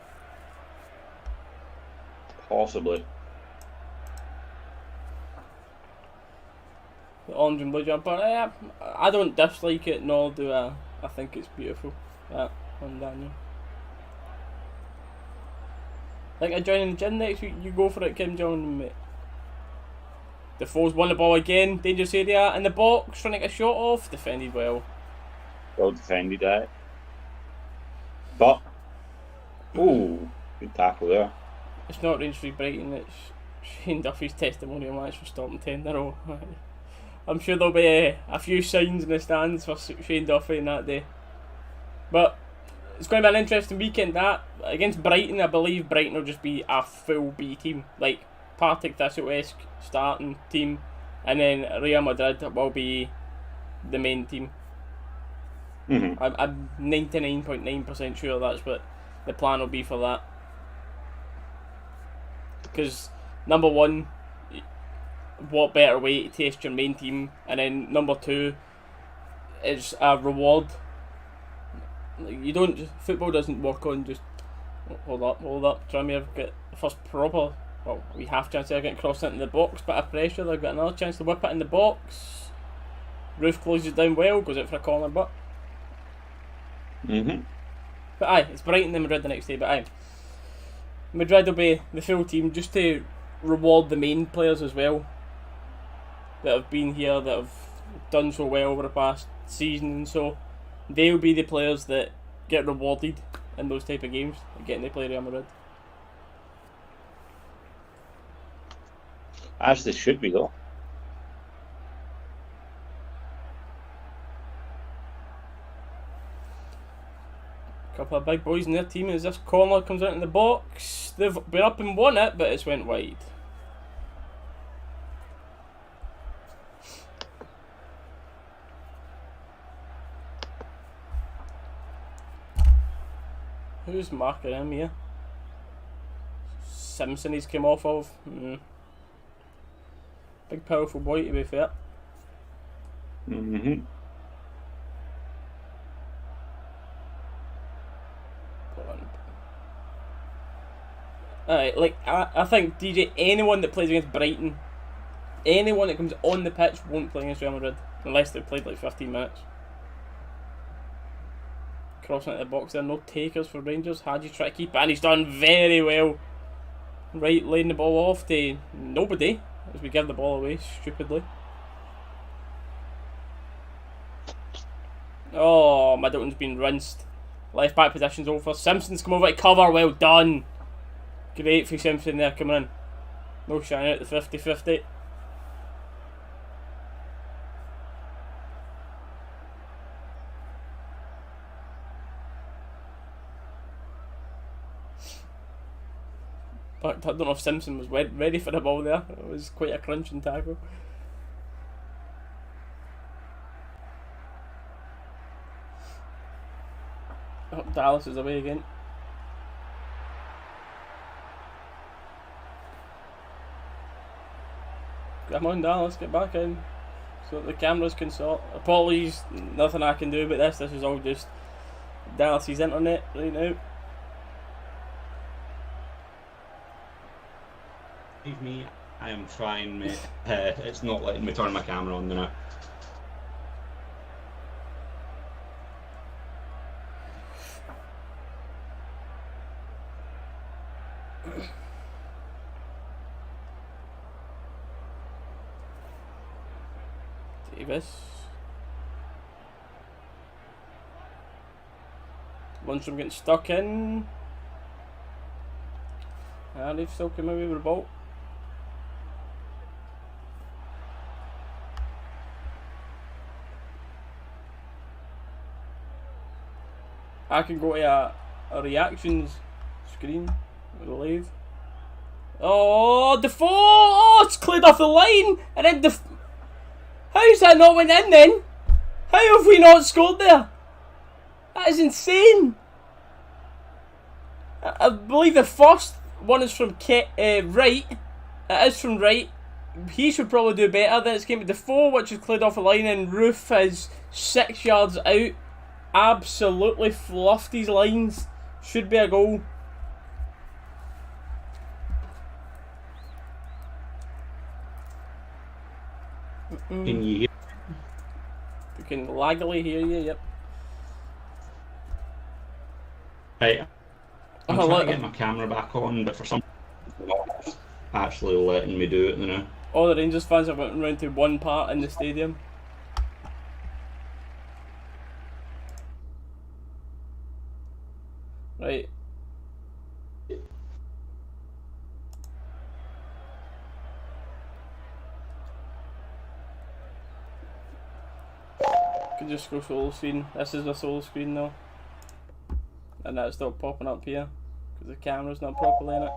Possibly. The orange and blue jumper, I don't dislike it, nor do I I think it's beautiful. That on Daniel. Like I join the gym next week, you go for it, Kim Jong, mate. Defoe's won the ball again, dangerous area in the box, trying to get a shot off, defended well. Well defended, eh? But, ooh, good tackle there. It's not Rangers v Brighton, it's Shane Duffy's testimonial match for stopping 10 in a row. I'm sure there'll be a few signs in the stands for Shane Duffy in that day. But it's going to be an interesting weekend. That against Brighton, I believe Brighton will just be a full B team, like Partick Thistle-esque starting team, and then Real Madrid will be the main team. I'm 99.9% sure that's what the plan will be for that. Because number one, what better way to test your main team, and then number two is a reward. You don't, football doesn't work on just hold up. Tranmere get the first proper, well, we half chance they're getting crossed into the box, bit of pressure, they've got another chance to whip it in the box. Roof closes down well, goes out for a corner, but aye, it's Brighton and Madrid the next day, but aye, Madrid will be the full team just to reward the main players as well that have been here, that have done so well over the past season, and so they'll be the players that get rewarded in those type of games, getting to play Real Madrid. As they should be, though. Couple of big boys in their team as this corner comes out in the box. They've been up and won it, but it's went wide. Who's marking him here? Simpson he's come off of. Big powerful boy, to be fair. Alright, like I think DJ, anyone that plays against Brighton, anyone that comes on the pitch won't play against Real Madrid unless they've played like 15 minutes. Crossing into the box there, no takers for Rangers. Hadji try to keep it, and he's done very well. Right, laying the ball off to nobody as we give the ball away stupidly. Oh, Middleton's been rinsed. Left back position's over. Simpson's come over to cover, well done. Great for Simpson there coming in. No shine out the 50-50. But I don't know if Simpson was ready for the ball there. It was quite a crunching tackle. Oh, Dalus is away again. Come on, Dallas, get back in so that the cameras can sort. Apologies, nothing I can do about this. This is all just Dallas's internet right now. Leave me, I am fine, mate. It's not letting me turn my camera on now. Davis. Lundstrom getting stuck in. And they've still come away with the ball. I can go to a reactions screen live. Oh, Defoe! Oh, it's cleared off the line, and then how's that not went in then? How have we not scored there? That is insane. I believe the first one is from right. It is from right. He should probably do better. Then it's came to Defoe, which is cleared off the line, and Roof is 6 yards out. Absolutely fluffed his lines. Should be a goal. Can you hear? We can laggily hear you, yep. Right. I'm trying to get my camera back on, but for some reason, it's not actually letting me do it now. All the Rangers fans are went round to one part in the stadium. Right. Can just go solo screen. This is the solo screen now. And that's still popping up here because the camera's not properly in it.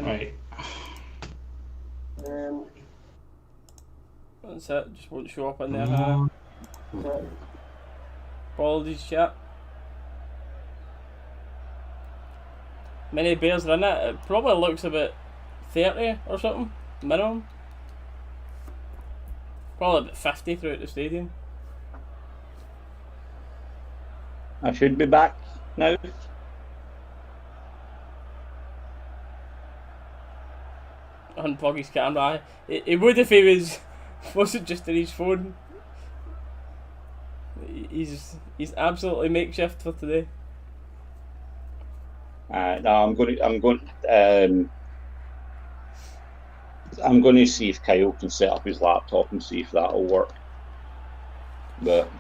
Right. That's it, just won't show up in there. Apologies, chat. Many bears are in it. It probably looks about 30 or something, minimum. Probably about 50 throughout the stadium. I should be back now. Unplug his camera. He would if he wasn't just in his phone. He's absolutely makeshift for today. No, I'm going to see if Kyle can set up his laptop and see if that'll work. But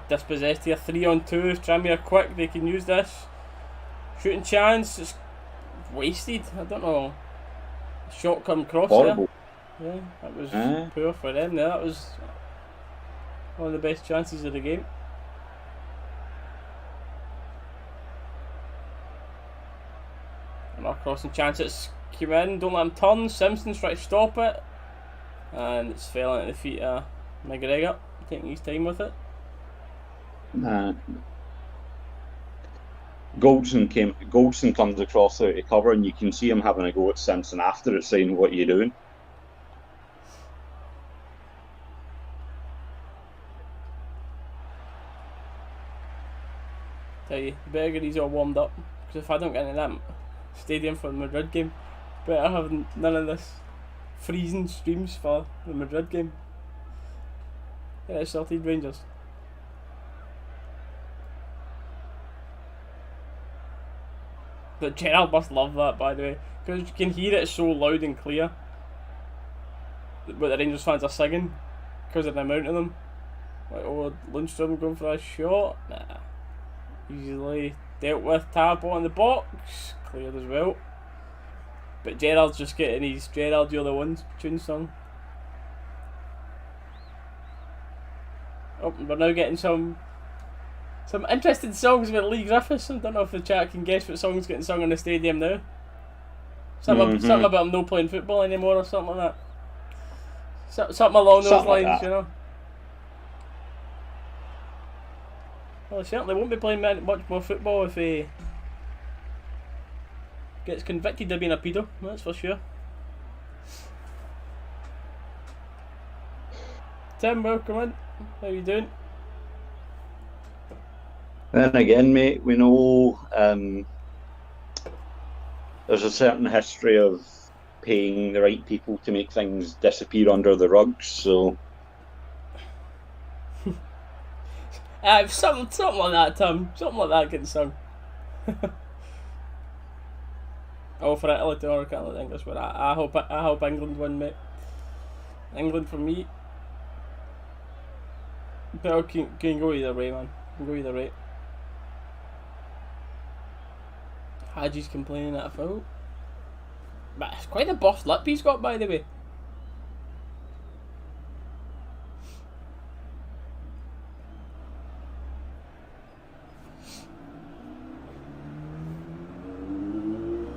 dispossessed here, 3-on-2. If Tranmere quick, they can use this. Shooting chance, it's wasted. I don't know. Shot come cross horrible. There. Yeah, that was poor for them there. That was one of the best chances of the game. Another crossing chance, it's came in, don't let him turn. Simpson's trying to stop it. And it's fell into the feet of McGregor, taking his time with it. Goldson comes across out of cover, and you can see him having a go at Simpson after it, saying, "What are you doing?" Tell you better get these all warmed up, because if I don't get into that stadium for the Madrid game, better have none of this freezing streams for the Madrid game. Yeah, it's sorted, Rangers. But Gerald must love that, by the way, because you can hear it so loud and clear. But the Rangers fans are singing because of the amount of them. Like, oh, Lundstrom going for a shot. Nah. Easily dealt with. Tabo in the box. Cleared as well. But Gerald's just getting his Gerald You're the One tune song. Oh, we're now getting some interesting songs about Lee Griffiths. I don't know if the chat can guess what song's getting sung in the stadium now. Something about him not playing football anymore or something like that. Something along those lines, you know. Well, he certainly won't be playing much more football if he gets convicted of being a pedo, that's for sure. Tim, welcome in. How you doing? Then again, mate, we know there's a certain history of paying the right people to make things disappear under the rugs, so... something like that, Tim. Something like that getting sung. Oh, for Italy to or I can't let the English win. I hope England win, mate. England for me. But can go either way, man. Can go either way. Hadji's complaining at a foul. But it's quite a buff lip he's got, by the way.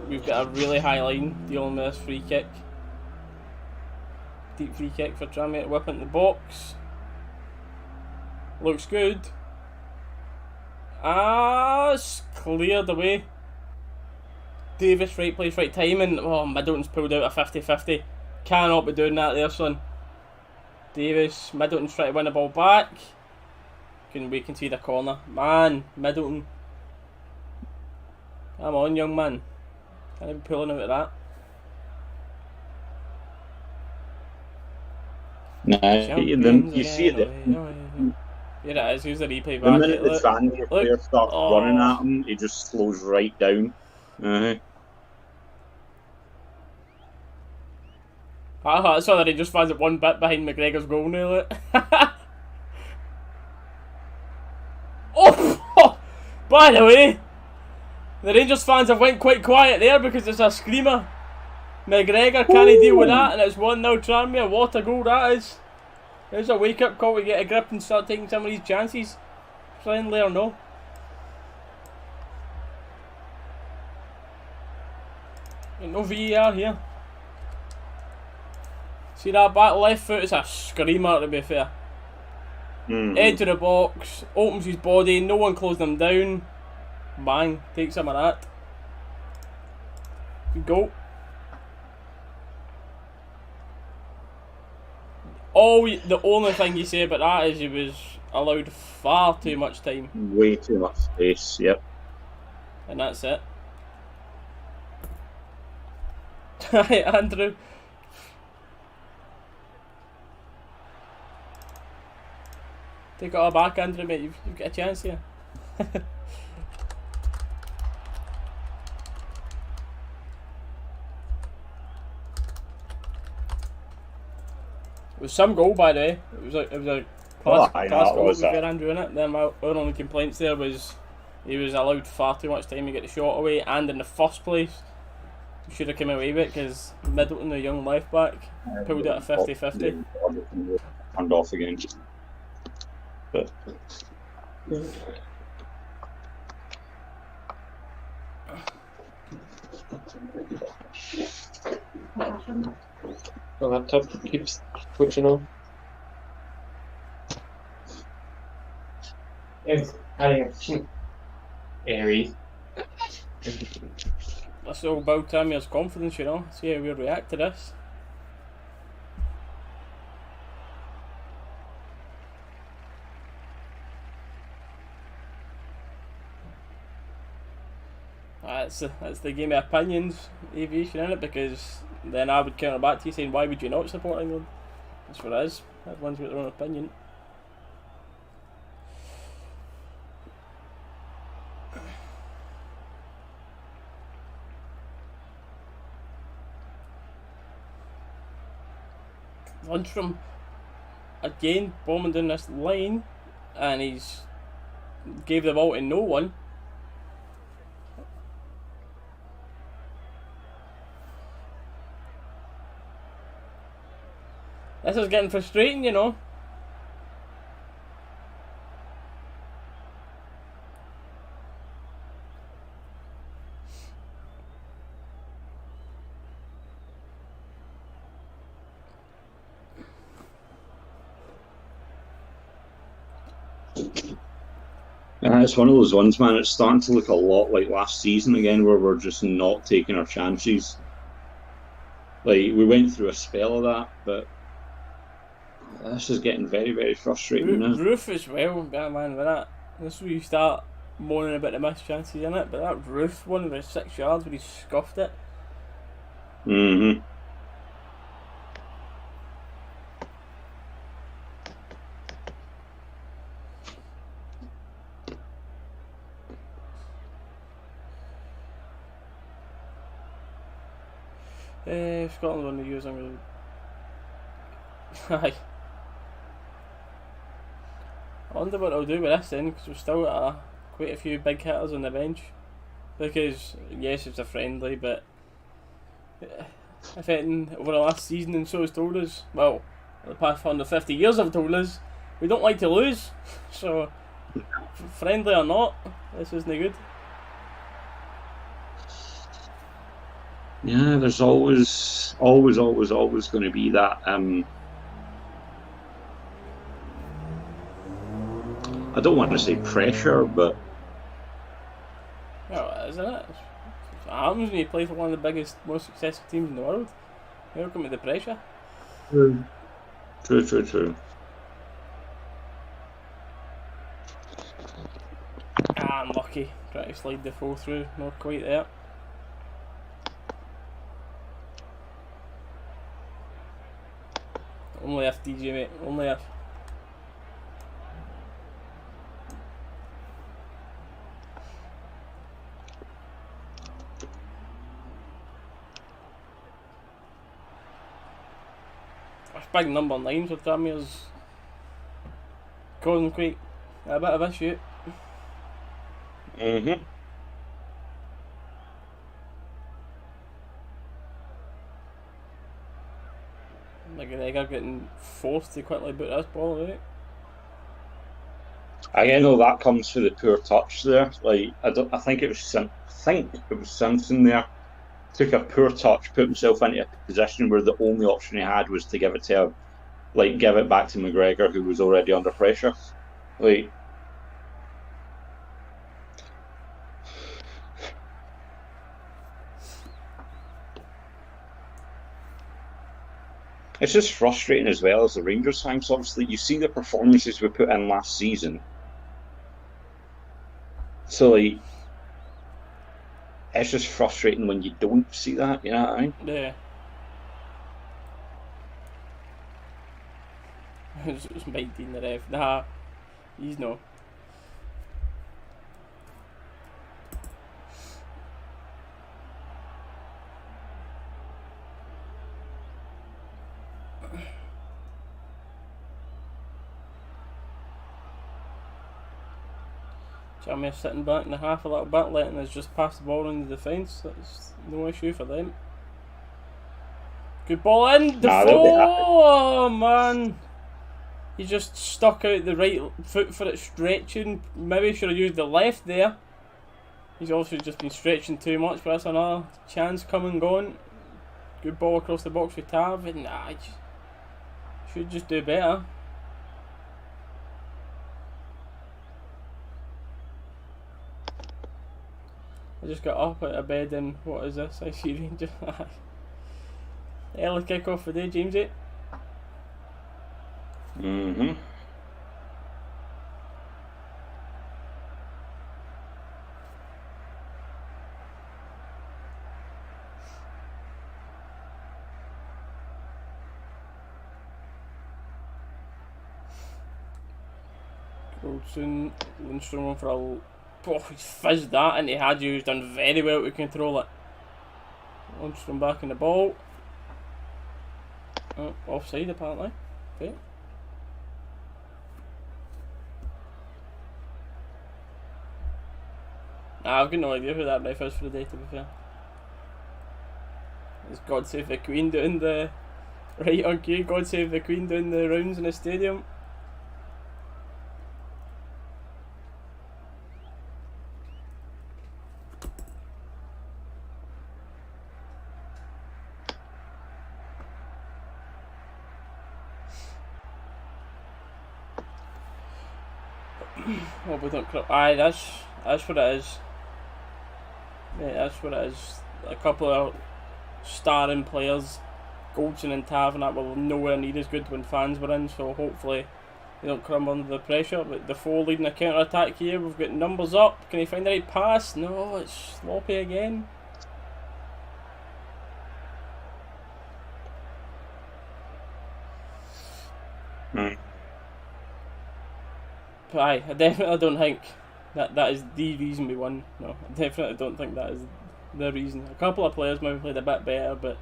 We've got a really high line dealing with this free kick. Deep free kick for Tranmere to whip into the box. Looks good. It's cleared away. Davis, right place, right time, and Middleton's pulled out a 50-50. Cannot be doing that there, son. Davis, Middleton's trying to win the ball back. We can see the corner. Man, Middleton. Come on, young man. Can't be pulling out of that. Nah, you see it there. Here it is, here's the replay back. The minute the Tranmere player starts running at him, he just slows right down. I saw that he just finds it one bit behind McGregor's goal now. Look. Oh! By the way, the Rangers fans have went quite quiet there because it's a screamer. McGregor can't deal with that, and it's 1-0 Tranmere. What a goal that is. There's a wake-up call to get a grip and start taking some of these chances. Friendly or no. Ain't no VAR here. See that back left foot? It's a screamer, to be fair. Head to the box, opens his body, no one closed him down. Bang, takes some of that. Go. Oh, the only thing you say about that is he was allowed far too much time. Way too much space, yep. And that's it. Hi, Andrew. Take it all back, Andrew, mate. You've got a chance here. It was some goal, by the way. It was a class goal for Andrew in it. Then our only complaints there was he was allowed far too much time to get the shot away, and in the first place he should have come away with it because Middleton, the young left back, pulled it at 50-50. Turned off again. But the laptop keeps switching on. Airy. That's all about Tammy's confidence, you know. See how we react to this. That's the game of opinions, aviation, in it, because then I would counter back to you saying, why would you not support England? That's what it is. Everyone's got their own opinion. Lundstrom again bombing down this line, and he's gave the ball to no one. This is getting frustrating, you know. It's one of those ones, man. It's starting to look a lot like last season again, where we're just not taking our chances. Like, we went through a spell of that, but this is getting very, very frustrating now. Roof as well, man, with that. This is where you start moaning about the missed chances in it, but that Roof one was 6 yards where he scuffed it. Mm-hmm. Scotland on the use, I'm going to... Aye. I wonder what they'll do with this then, because we've still got quite a few big hitters on the bench. Because, yes, it's a friendly, but if anything over the last season and so has told us, well, the past 150 years have told us, we don't like to lose. So, friendly or not, this isn't good. Yeah, there's always going to be that. I don't want to say pressure, but well, isn't it? It happens when you play for one of the biggest, most successful teams in the world. Welcome to the pressure. True. Unlucky. Try to slide the foul through, not quite there. Only if, DJ, mate. Only if. That's big number 9 for Tranmere's causing quite a bit of issue. Mm-hmm. McGregor getting forced to quickly put this ball away. I know that comes for the poor touch there. Like I think it was Simpson there. Took a poor touch, put himself into a position where the only option he had was to give it back to McGregor, who was already under pressure. Like, it's just frustrating as well as the Rangers fans. Obviously, you see the performances we put in last season. So, like, it's just frustrating when you don't see that, you know what I mean? Yeah. It's Mike Dean the ref. Nah, he's no. Tranmere sitting back in the half a little bit, letting us just pass the ball in the defence. That's no issue for them. Good ball in. Oh man, he just stuck out the right foot for it stretching. Maybe should have used the left there. He's also just been stretching too much, but that's another chance come and gone. Good ball across the box for Tav, and should just do better. I just got up out of bed and what is this? I see Rangers. Early kick off for the day, Jamesy. Mm-hmm. Goldson, Lundstrom for a... Oh, he's fizzed that and he had you. He's done very well to control it. Lundstrom back in the ball. Oh, offside apparently. Okay. I've got no idea who that ref is for the day, to be fair. It's God Save the Queen doing the... Right on cue, God Save the Queen doing the rounds in the stadium. Oh, we don't... Aye, that's what it is. Yeah, that's what it is. A couple of starring players, Goldson and Tav, and that were nowhere near as good when fans were in, so hopefully they don't crumble under the pressure. But the four leading a counter attack here. We've got numbers up. Can he find the right pass? No, it's sloppy again. But aye, I definitely don't think that is the reason we won. No, I definitely don't think that is the reason. A couple of players maybe played a bit better, but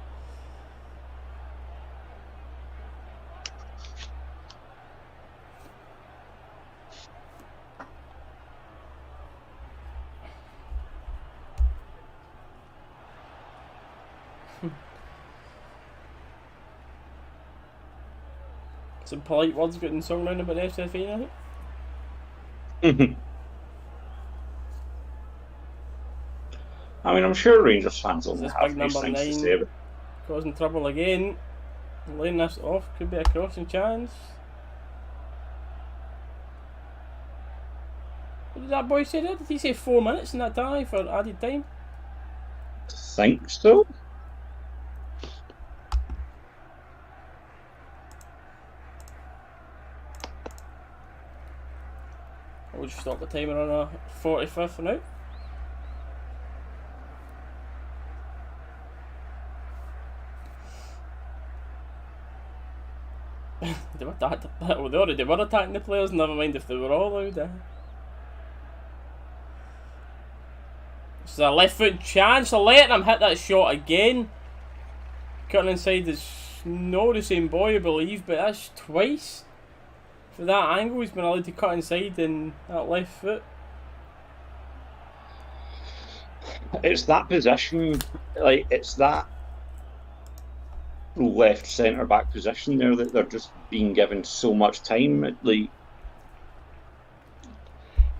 some polite words getting sung around about the SFA, I think. I mean, I'm sure Rangers fans will have big these number things 9 to say, but... causing trouble again. Laying this off, could be a crossing chance. What did that boy say there? Did he say 4 minutes in that tie for added time? Think so? We'll just stop the timer on a 45th for now. They already were attacking the players, never mind if they were all allowed. It's a left foot chance of letting him hit that shot again. Cutting inside is not the same boy, I believe, but that's twice. For that angle, he's been allowed to cut inside in that left foot. It's that position, like, it's that left centre back position there that they're just being given so much time. Like,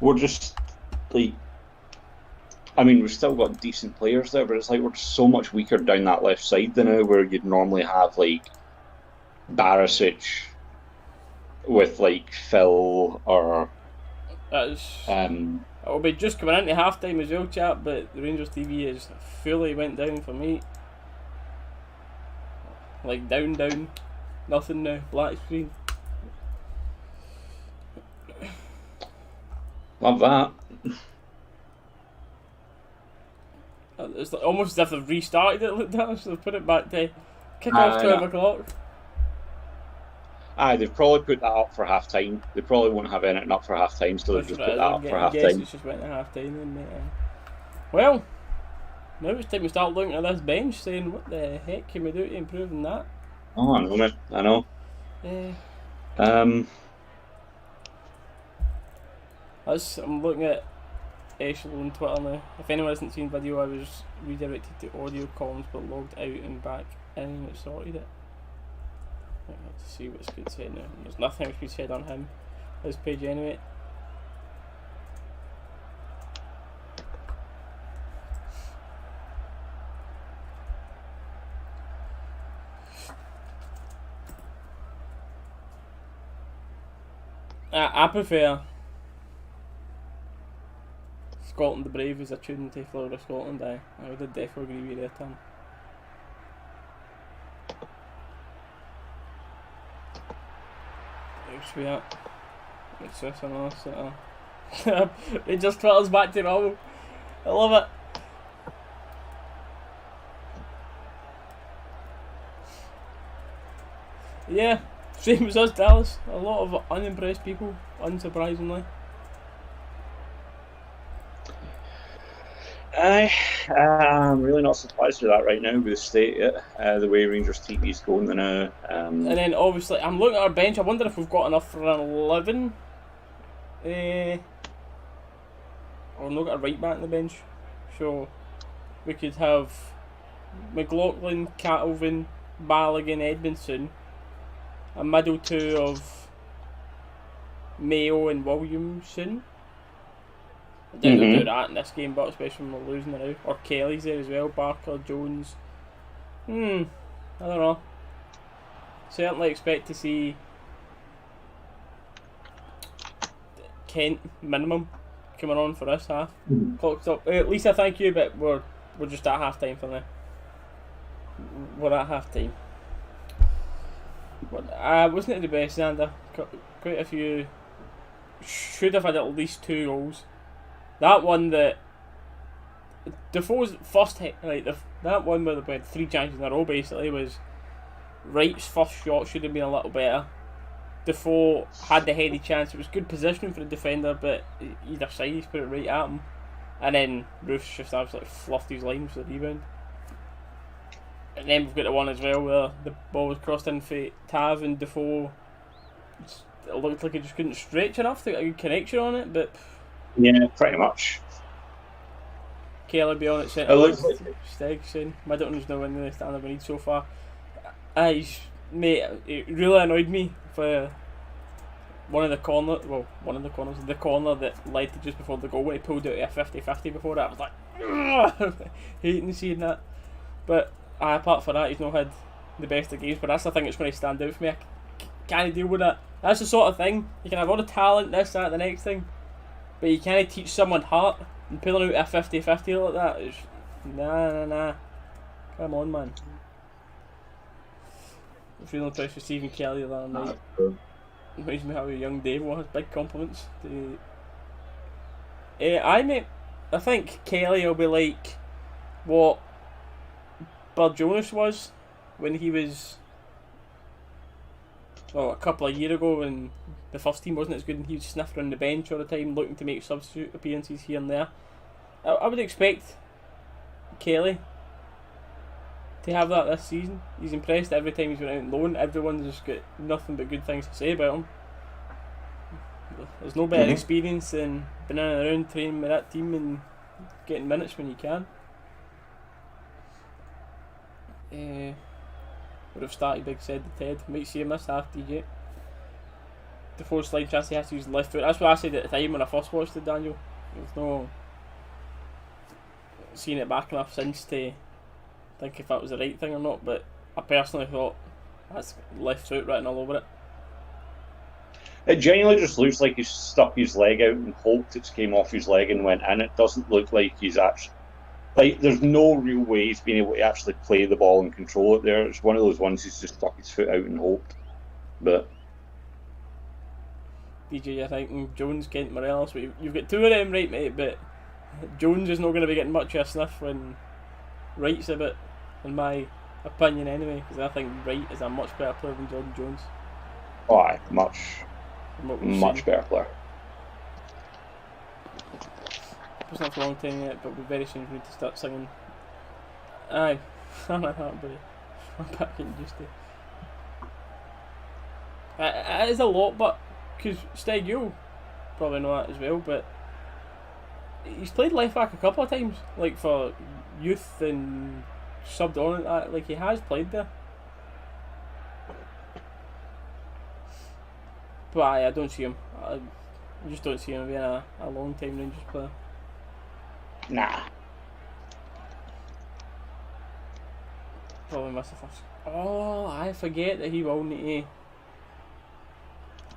we're just like, I mean, we've still got decent players there, but it's like we're so much weaker down that left side than now, where you'd normally have like Barisic with like Phil or it'll be just coming into half time as well, chat, but the Rangers TV is fully went down for me. Like down, nothing now, black screen. Love that. It's almost as if they've restarted it like that, so they've put it back to kick off 12 o'clock. Aye, they've probably put that up for half time. They probably won't have anything up for half time, so they've just put that up for half time. It's just went to half time, then, well, now it's time to start looking at this bench, saying what the heck can we do to improve on that? Oh, I know, man. I know. I'm looking at Echelon on Twitter now. If anyone hasn't seen the video, I was redirected to audio comms but logged out and back in and it sorted it. I have to see what's good said now. There's nothing else good said on him. His page anyway. I prefer Scotland the Brave as a tune to Florida Scotland. I would definitely agree with you there, Tom. There's we at. It's this and all that. It just Twitter's back to normal. I love it. Yeah, same as us, Dallas. A lot of unimpressed people, unsurprisingly. I'm really not surprised with that right now with the state, the way Rangers TV is going now. And then obviously, I'm looking at our bench. I wonder if we've got enough for an 11. Or not got a right back in the bench. So we could have McLaughlin, Cattlevan, Balogun, Edmondson. A middle two of Mayo and Williamson. I doubt they'll do that in this game, but especially when we're losing it now. Or Kelly's there as well, Barker, Jones. I don't know. Certainly expect to see Kent minimum coming on for this half. Clocked up. At least I thank you, but we're just at half time for now. We're at half time. But wasn't it the best, Xander? Quite a few. Should have had at least 2 goals. That one that Defoe's first hit, like that one where they had 3 chances in a row basically was Wright's first shot should have been a little better. Defoe had the heady chance. It was good positioning for the defender, but either side he's put it right at him, and then Roof's just absolutely fluffed his line for the rebound. And then we've got the one as well where the ball was crossed in for Tav and Defoe. It looked like he just couldn't stretch enough to get a good connection on it, but. Yeah, pretty much. Kelly be on it, centre Steggs in. Middleton's now in the standard we need so far. Mate, it really annoyed me for the corner that led to just before the goal when he pulled out a 50-50 before that. I was like, hating seeing that. But apart from that, he's not had the best of games, but that's the thing that's going to stand out for me. I can't deal with that. That's the sort of thing. You can have all the talent, this, that, the next thing, but you can't teach someone heart, and pulling out a 50-50 like that is nah. Come on, man. I'm feeling impressed with Stephen Kelly the other night. Reminds me how young Dave was. Big compliments to. I think Kelly will be like what Bud Jonas was when he was well, a couple of years ago when the first team wasn't as good and he was sniffing on the bench all the time, looking to make substitute appearances here and there. I would expect Kelly to have that this season. He's impressed every time he's been out on loan. Everyone's just got nothing but good things to say about him. There's no better experience than being in and around training with that team and getting minutes when you can. Would have started big, said the Ted. Might see him this half DJ. The 4 slide chance he has to use the left foot. That's what I said at the time when I first watched it, Daniel. There's no seen it back enough since to think if that was the right thing or not, but I personally thought that's left foot written all over it. It genuinely just looks like he's stuck his leg out and hoped it's came off his leg and went in. It doesn't look like he's actually... Like, there's no real way he's been able to actually play the ball and control it there. It's one of those ones he's just stuck his foot out and hoped. But... DJ, I think, Jones, Kent, Morelos, you've got 2 of them right, mate, but Jones is not going to be getting much of a sniff when Wright's a bit, in my opinion anyway, because I think Wright is a much better player than Jordan Jones. Oh, aye, much better player. It's not for a long time yet, but we're very soon we need to start singing. Aye, I'm like that, buddy. I'm back getting used to it. It is a lot, but because Steg, you'll probably know that as well, but he's played left back a couple of times, like for youth and subbed on at that. Like, he has played there. But I don't see him. I just don't see him being a long time Rangers player. Nah. Probably missed the first. Oh, I forget that he will need to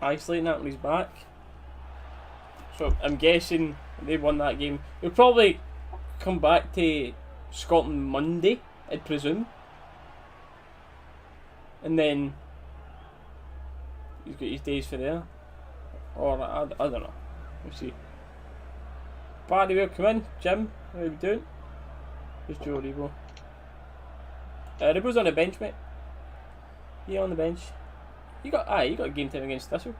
isolate that when he's back. So I'm guessing they won that game. He'll probably come back to Scotland Monday, I'd presume. And then he's got his days for there. Or I don't know. We'll see. Barry will come in. Jim, how are you doing? Who's Joe Rebo? Rebo's on the bench, mate. Yeah, on the bench. You got game time against Thistle.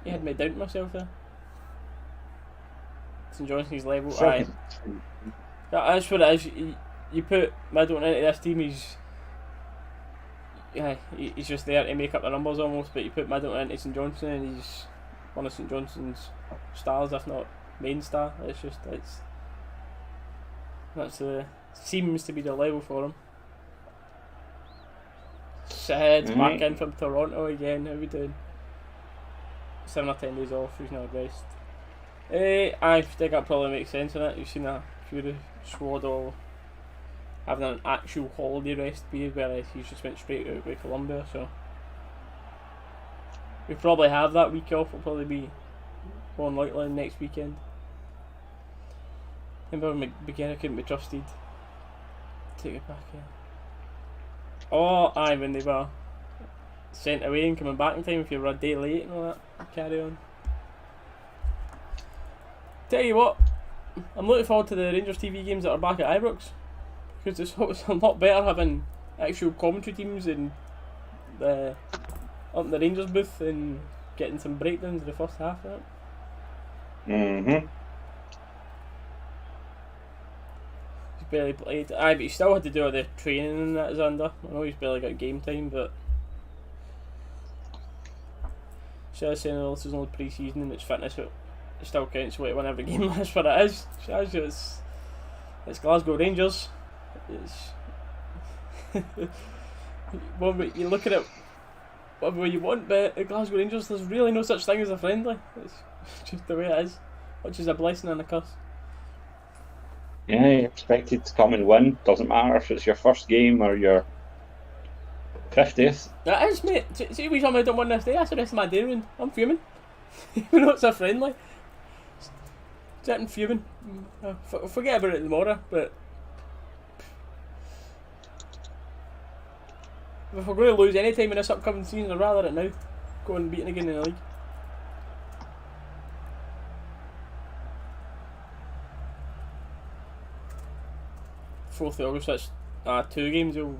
You had me down to myself there. St Johnson's level. Aye. That's what it is. You put Middleton into this team, he's just there to make up the numbers almost, but you put Middleton into St Johnson and he's one of St Johnson's stars, if not main star. Seems to be the level for him. Sid's back in from Toronto again. How we doing? 7 or 10 days off. He's not rest. I think that probably makes sense in it. You've seen a few of the squad all having an actual holiday rest period, where he's just went straight out with Colombia. So we probably have that week off. Will probably be more than likely next weekend. Remember McGinnis couldn't be trusted. Take it back here. Oh, aye, when they were sent away and coming back in time, if you were a day late and all that, carry on. Tell you what, I'm looking forward to the Rangers TV games that are back at Ibrox, because it's a lot better having actual commentary teams and up in the Rangers booth and getting some breakdowns of the first half of it. Barely played. Aye, but he still had to do all the training and that is under. I know he's barely got game time, but Shell's saying this is only pre-season and it's fitness, but it still counts what he won every game. That's what it is. It's Glasgow Rangers. Well, you look at it whatever way you want, but at Glasgow Rangers there's really no such thing as a friendly. It's just the way it is, which is a blessing and a curse. Yeah, you're expected to come and win. Doesn't matter if it's your first game or your 50th. That is, mate. See, we somehow don't win this day. That's the rest of my day ruined. I'm fuming. Even though it's a friendly. Sitting fuming. Forget about it tomorrow, but if we're going to lose any time in this upcoming season, I'd rather it now. Go and beat it again in the league. August, that's 2 games. 2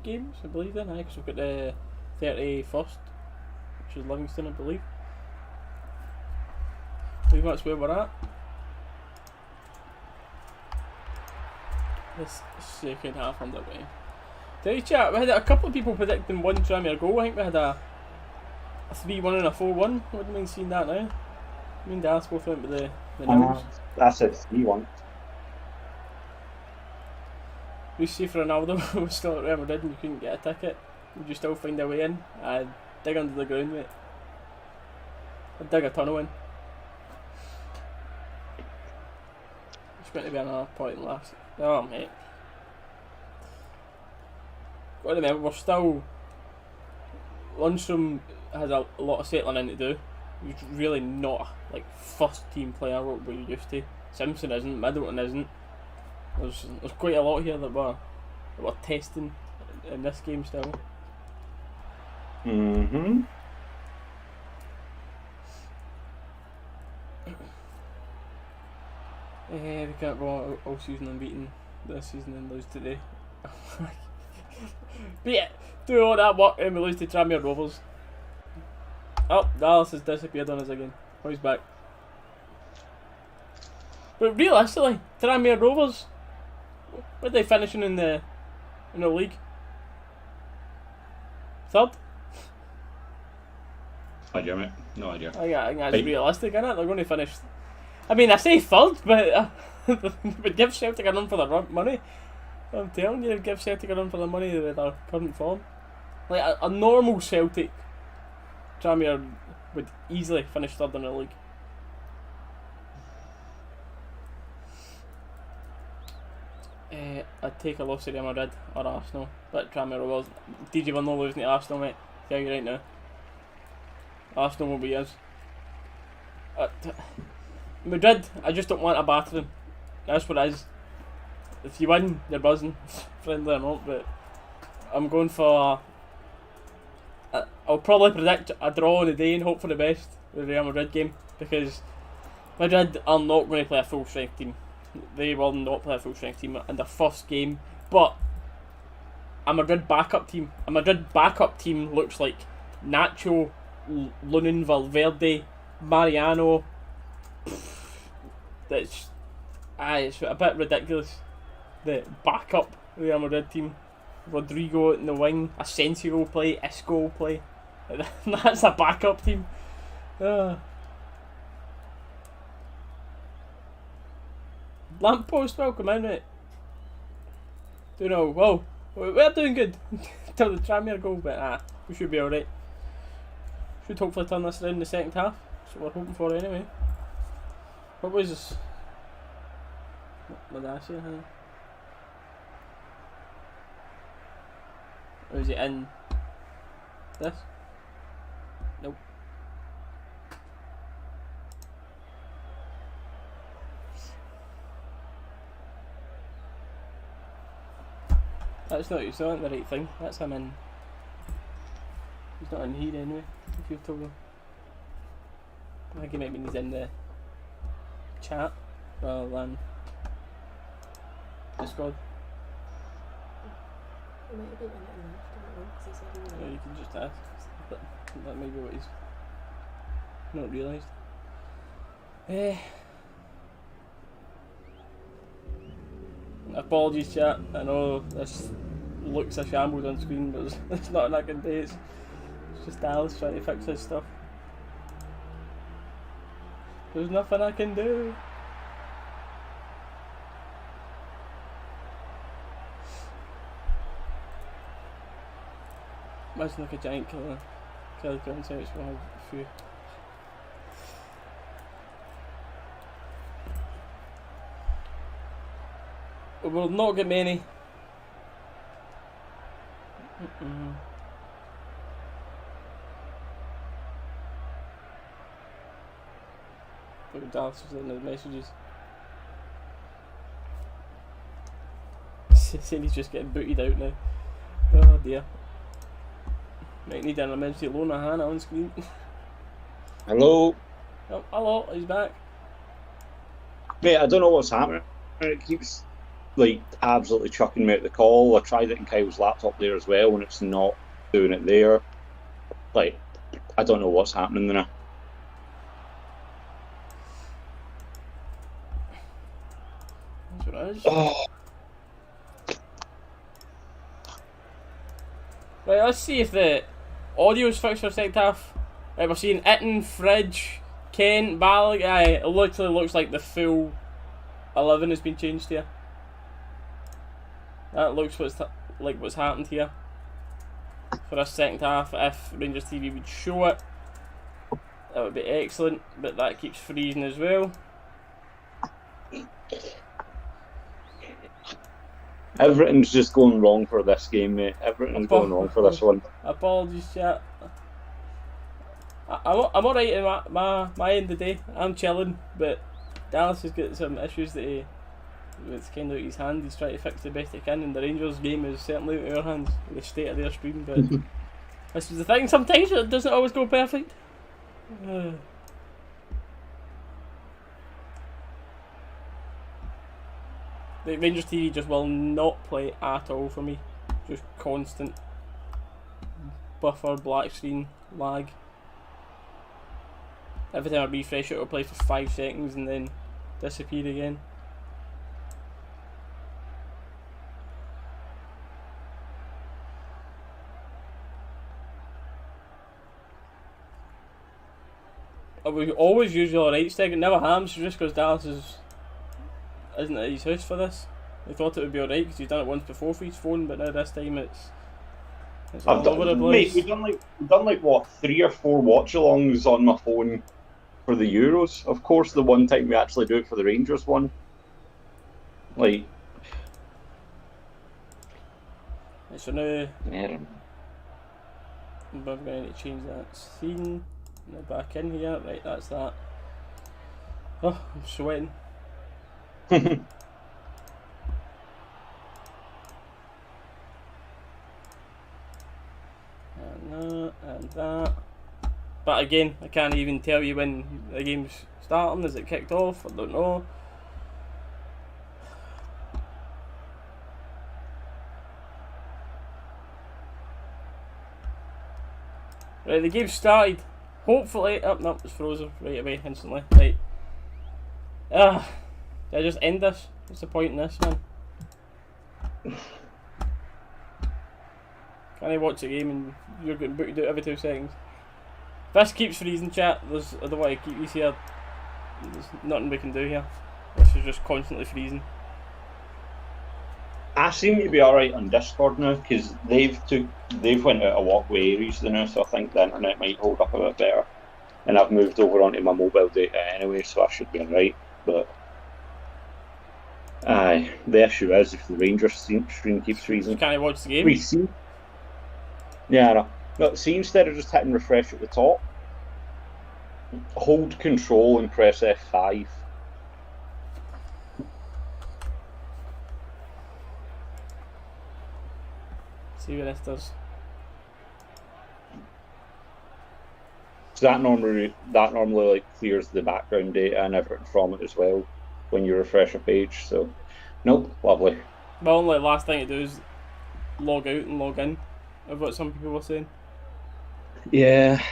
games, I believe then, because we've got the 31st, which is Livingston, I believe. I think that's where we're at. This second half underway. Tell you, chat, we had a couple of people predicting one Tranmere goal. I think we had a 3-1 and a 4-1. What do you mean seeing that now? Me and Dalus both went with the numbers. That's a 3-1. We see for Ronaldo was still at Real Madrid and you couldn't get a ticket. Would you still find a way in? I'd dig under the ground, mate. I'd dig a tunnel in. It's going to be another point last. Oh, mate. Got to remember, we're still. Lundstrom has a lot of settling in to do. He's really not like first team player what we're used to. Simpson isn't, Middleton isn't. There's quite a lot here that we're testing in this game still. Mm-hmm. We can't go all season unbeaten this season and lose today. But yeah, do all that work and we lose to Tranmere Rovers. Oh, Dallas has disappeared on us again. Oh, he's back. But realistically, Tranmere Rovers, what are they finishing in the league? Third? No idea, mate. No idea. I think that's realistic, isn't it? They're going to finish. I mean, I say third, but would give Celtic a run for their money. I'm telling you, give Celtic a run for their money with their current form. Like a normal Celtic, Tranmere would easily finish third in the league. I'd take a loss to Real Madrid or Arsenal, but Tranmere was. DJ will not losing to Arsenal, mate. Tell you right now. Arsenal will be us. Madrid, I just don't want a battering. That's what it is. If you win, you're buzzing, friendly or not. But I'm going for. I'll probably predict a draw on the day and hope for the best with the Real Madrid game because Madrid are not going to play a full strength team. They will not play a full strength team in their first game. But a Madrid backup team. A Madrid backup team looks like Nacho, Lunin, Valverde, Mariano. It's a bit ridiculous. The backup Real Madrid team. Rodrigo in the wing, Asensio will play, Isco will play. That's a backup team. Lamppost, welcome in, mate. Don't know. Well, we're doing good till the Tranmere goal, but we should be alright. Should hopefully turn this around in the second half. That's what we're hoping for anyway. What was this? What did I say? Or is it in this? Nope. That's not the right thing. That's him in. He's not in here anyway, if you've told him. I think he might mean he's in the chat rather than Discord. Yeah, you can just ask. That may be what he's not realised. Apologies, chat. I know this looks a shambles on screen, but it's not that good day. It's just Dalus trying to fix his stuff. There's nothing I can do. Imagine like a giant killer ground sandwich will have a few. We will not get many. Look at Dallas was in the messages. Saying he's just getting booted out now. Oh dear. Might need an emergency loan of Hannah on screen. Hello. Oh, hello, he's back. Mate, I don't know what's happening. It keeps like absolutely chucking me at the call. I tried it in Kyle's laptop there as well and it's not doing it there. Like, I don't know what's happening there. That's what it is. Oh. Right, let's see if the audio's fixed for second half. Right, we're seeing Itten, Fridge, Kent, Ballig. Aye, it literally looks like the full 11 has been changed here. That looks like what's happened here for a second half. If Rangers TV would show it, that would be excellent, but that keeps freezing as well. Everything's just going wrong for this game, mate. Everything's going wrong for this one. Apologies, chat. I'm alright in my end of the day. I'm chilling, but Dallas has got some issues that it's kind of out his hand. He's trying to fix the best he can, and the Rangers game is certainly out of our hands with the state of their stream. But this is the thing. Sometimes it doesn't always go perfect. The Rangers TV just will not play at all for me. Just constant buffer, black screen, lag. Every time I refresh it, it'll play for 5 seconds and then disappear again. We always usually alright, Steg. It never happens just because Dallas isn't at his house for this. We thought it would be alright because he's done it once before for his phone, but now this time it's all over the place. Mate, we've done like what, 3 or 4 watch-alongs on my phone for the Euros. Of course, the one time we actually do it for the Rangers one. Like, so now yeah. we're going to change that scene. Now back in here, right? That's that. Oh, I'm sweating. And that. But again, I can't even tell you when the game's starting. Is it kicked off? I don't know. Right, the game started. Hopefully, no, it's frozen right away instantly. Right. Did I just end this? What's the point in this, man? Can I watch a game and you're getting booted out every 2 seconds? If this keeps freezing, chat, I don't want to keep these here. There's nothing we can do here. This is just constantly freezing. I seem to be alright on Discord now because they've went out a walkway areas now, so I think the internet might hold up a bit better. And I've moved over onto my mobile data anyway, so I should be alright. But aye, the issue is if the Rangers stream keeps freezing. Can I watch the game? We see. Yeah, no. See, instead of just hitting refresh at the top, hold Control and press F5. See what this does. So that normally like clears the background data and everything from it as well when you refresh a page. So, nope, lovely. The only last thing to do is log out and log in, of what some people were saying. Yeah.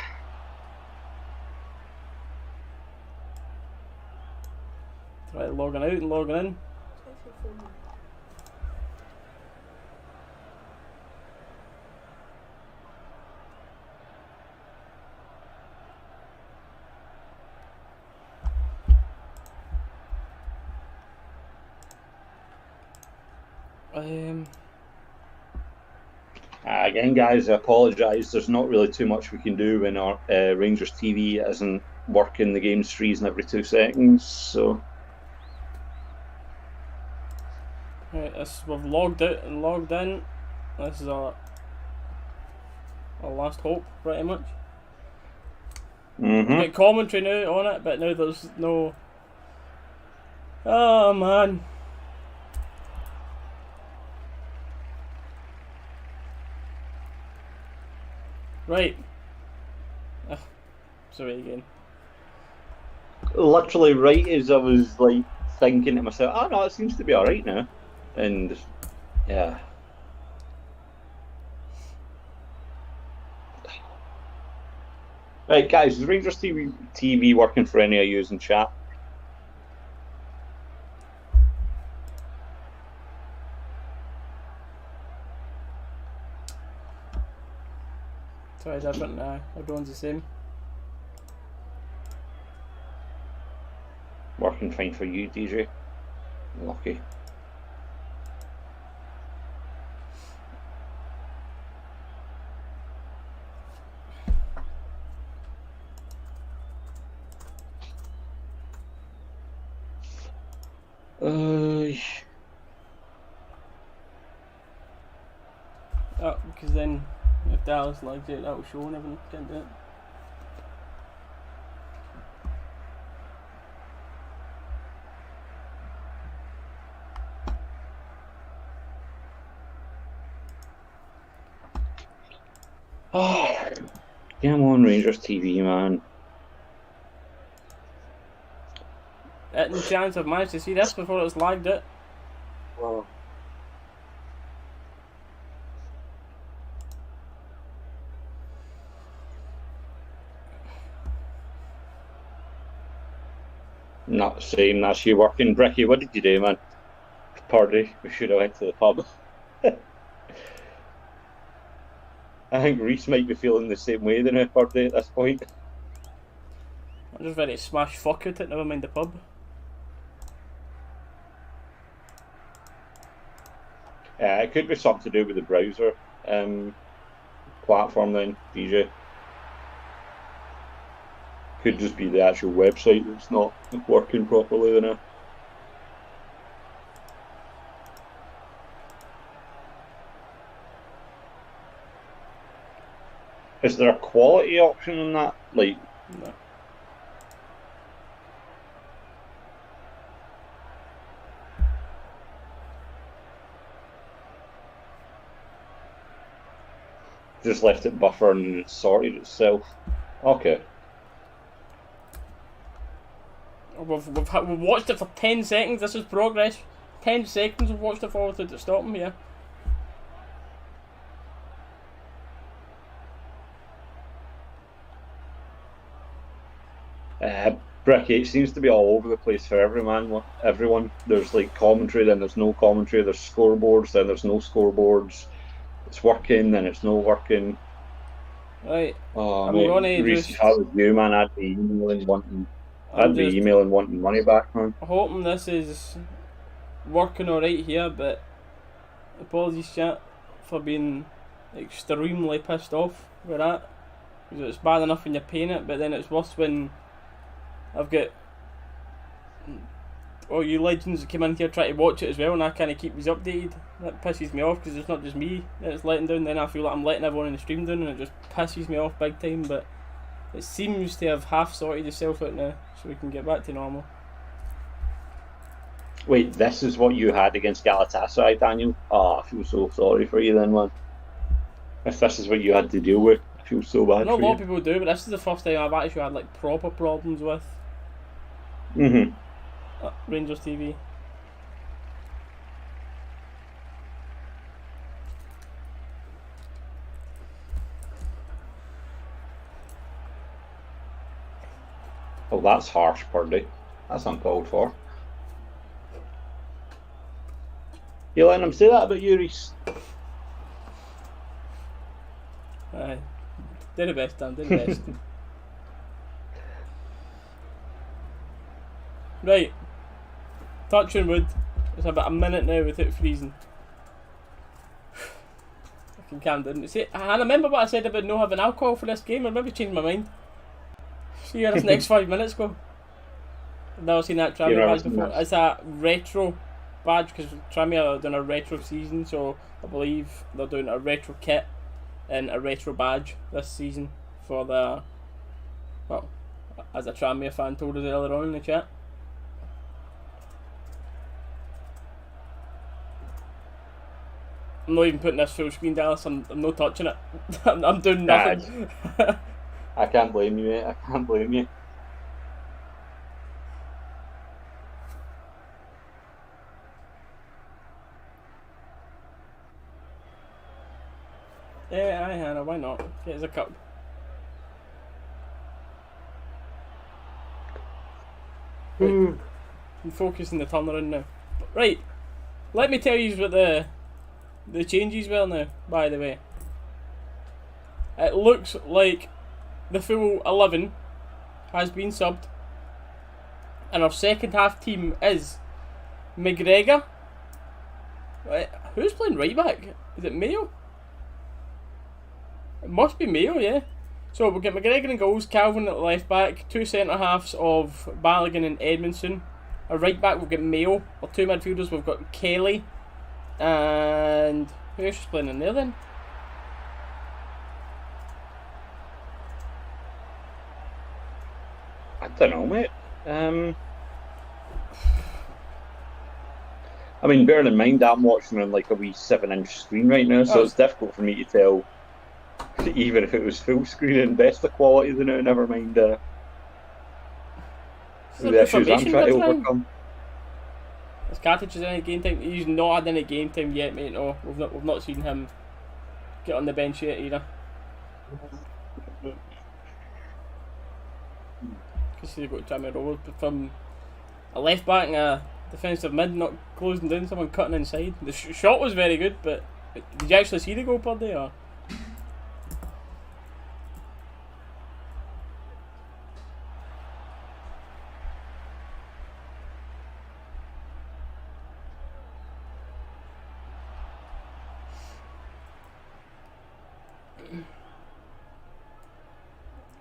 Try logging out and logging in. Again, guys, I apologise. There's not really too much we can do when our Rangers TV isn't working. The game's freezing every 2 seconds, so. Right, we've logged out and logged in. This is our last hope, pretty much. Mm-hmm. Get commentary now on it, but now there's no. Oh man. Right. Sorry again. Literally, right as I was like thinking to myself, "Oh no, it seems to be all right now," and yeah. Right, guys, is Rangers TV working for any of you in chat? Sorry, different now. Everyone's the same. Working fine for you, DJ. Lucky. Oh, because then if Dallas likes it, that'll show and everything. Can't do it. Oh, come on, Rangers TV, man. Any chance I've managed to see this before it was lagged out? Wow. Not the same, that's you working. Bricky, what did you do, man? Party, we should have went to the pub. I think Reese might be feeling the same way than her Party at this point. I'm just ready to smash fuck out it, never mind the pub. It could be something to do with the browser platform then, DJ. Could just be the actual website that's not working properly then. Is there a quality option on that? Like, no. Just left it buffer and it sorted itself. Okay. We've watched it for 10 seconds. This is progress. 10 seconds we've watched it for to stop him here. Bricky, it seems to be all over the place for everyone. There's like commentary, then there's no commentary. There's scoreboards, then there's no scoreboards. It's working, then it's not working. Right. Oh, I'm mate, gonna Reece, just... how was you, man? I'd be emailing wanting money back, man. Hoping this is working alright here, but apologies, chat, for being extremely pissed off with that. Because it's bad enough when you're paying it, but then it's worse when I've got all you legends that come in here trying to watch it as well, and I can't keep these updated. That pisses me off because it's not just me that it's letting down. Then I feel like I'm letting everyone in the stream down, and it just pisses me off big time. But it seems to have half sorted itself out now, so we can get back to normal. Wait, this is what you had against Galatasaray, Daniel? Oh, I feel so sorry for you then, man. If this is what you had to deal with, I feel so bad. I know a lot of people do, but this is the first time I've actually had like proper problems with Rangers TV. Oh, that's harsh, Purdy. That's uncalled for. You letting him say that about you, Reece? Aye. Do the best, Dan, do the best. Right. Touching wood. It's about a minute now without freezing. I can calm down. See, I remember what I said about not having alcohol for this game. I maybe changed my mind. See how this next 5 minutes go. I've never seen that Tranmere badge before. It's a retro badge because Tranmere are doing a retro season, so I believe they're doing a retro kit and a retro badge this season for the, well, as a Tranmere fan told us earlier on in the chat. I'm not even putting this full screen, Dallas. I'm not touching it. I'm doing nothing. I can't blame you, mate. I can't blame you. Yeah, aye, Hannah, why not? Get us a cup. Right. I'm focusing the turnaround now. Right, let me tell you what the changes were now, by the way. It looks like the full 11 has been subbed. And our second half team is McGregor. Right, who's playing right back? Is it Mayo? It must be Mayo, yeah. So we'll get McGregor in goals, Calvin at the left back, two centre halves of Balogun and Edmondson. Our right back we've got Mayo. Our two midfielders we've got Kelly. And who else is playing in there then? I don't know, mate. I mean, bearing in mind I'm watching on like a wee 7-inch screen right now, so it's difficult for me to tell, even if it was full screen and best of quality, then never mind the issues I'm trying to overcome. Has Cartridge had any game time? He's not had any game time yet, mate. No, we've not seen him get on the bench yet either. Because they've got Tranmere Rovers, but from a left back and a defensive mid not closing down someone cutting inside. The shot was very good, but did you actually see the goal per day? Or?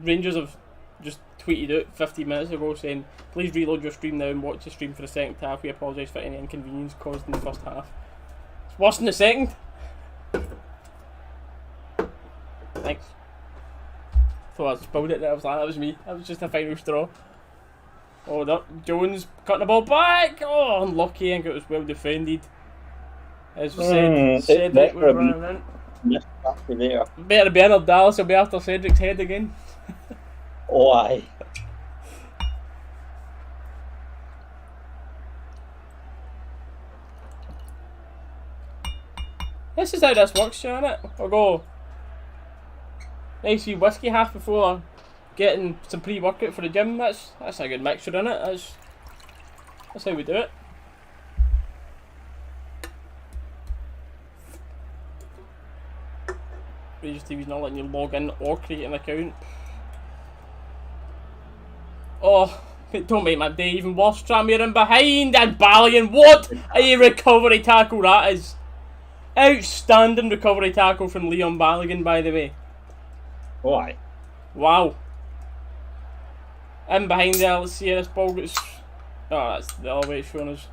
Rangers have just tweeted out 15 minutes ago saying, please reload your stream now and watch the stream for the second half. We apologise for any inconvenience caused in the first half. It's worse in the second. Thanks. Thought I spilled it there. I was like, that was me. That was just a final straw. Oh, that Jones cutting the ball back. Oh, unlucky. I think it was well defended. As we said, Cedric was running in. Better be in, or Dalus will be after Cedric's head again. Oh, aye. This is how this works, Janet. We'll go nice wee whiskey half before getting some pre-workout for the gym. That's a good mixture, isn't it? That's how we do it. Rangers TV's not letting you log in or create an account. Oh, don't make my day even worse. Tranmere in behind and Balogun. What a recovery tackle that is. Outstanding recovery tackle from Leon Balogun, by the way. Why? Wow. In behind there, let's see how this ball gets. Oh, that's the other way it's showing us.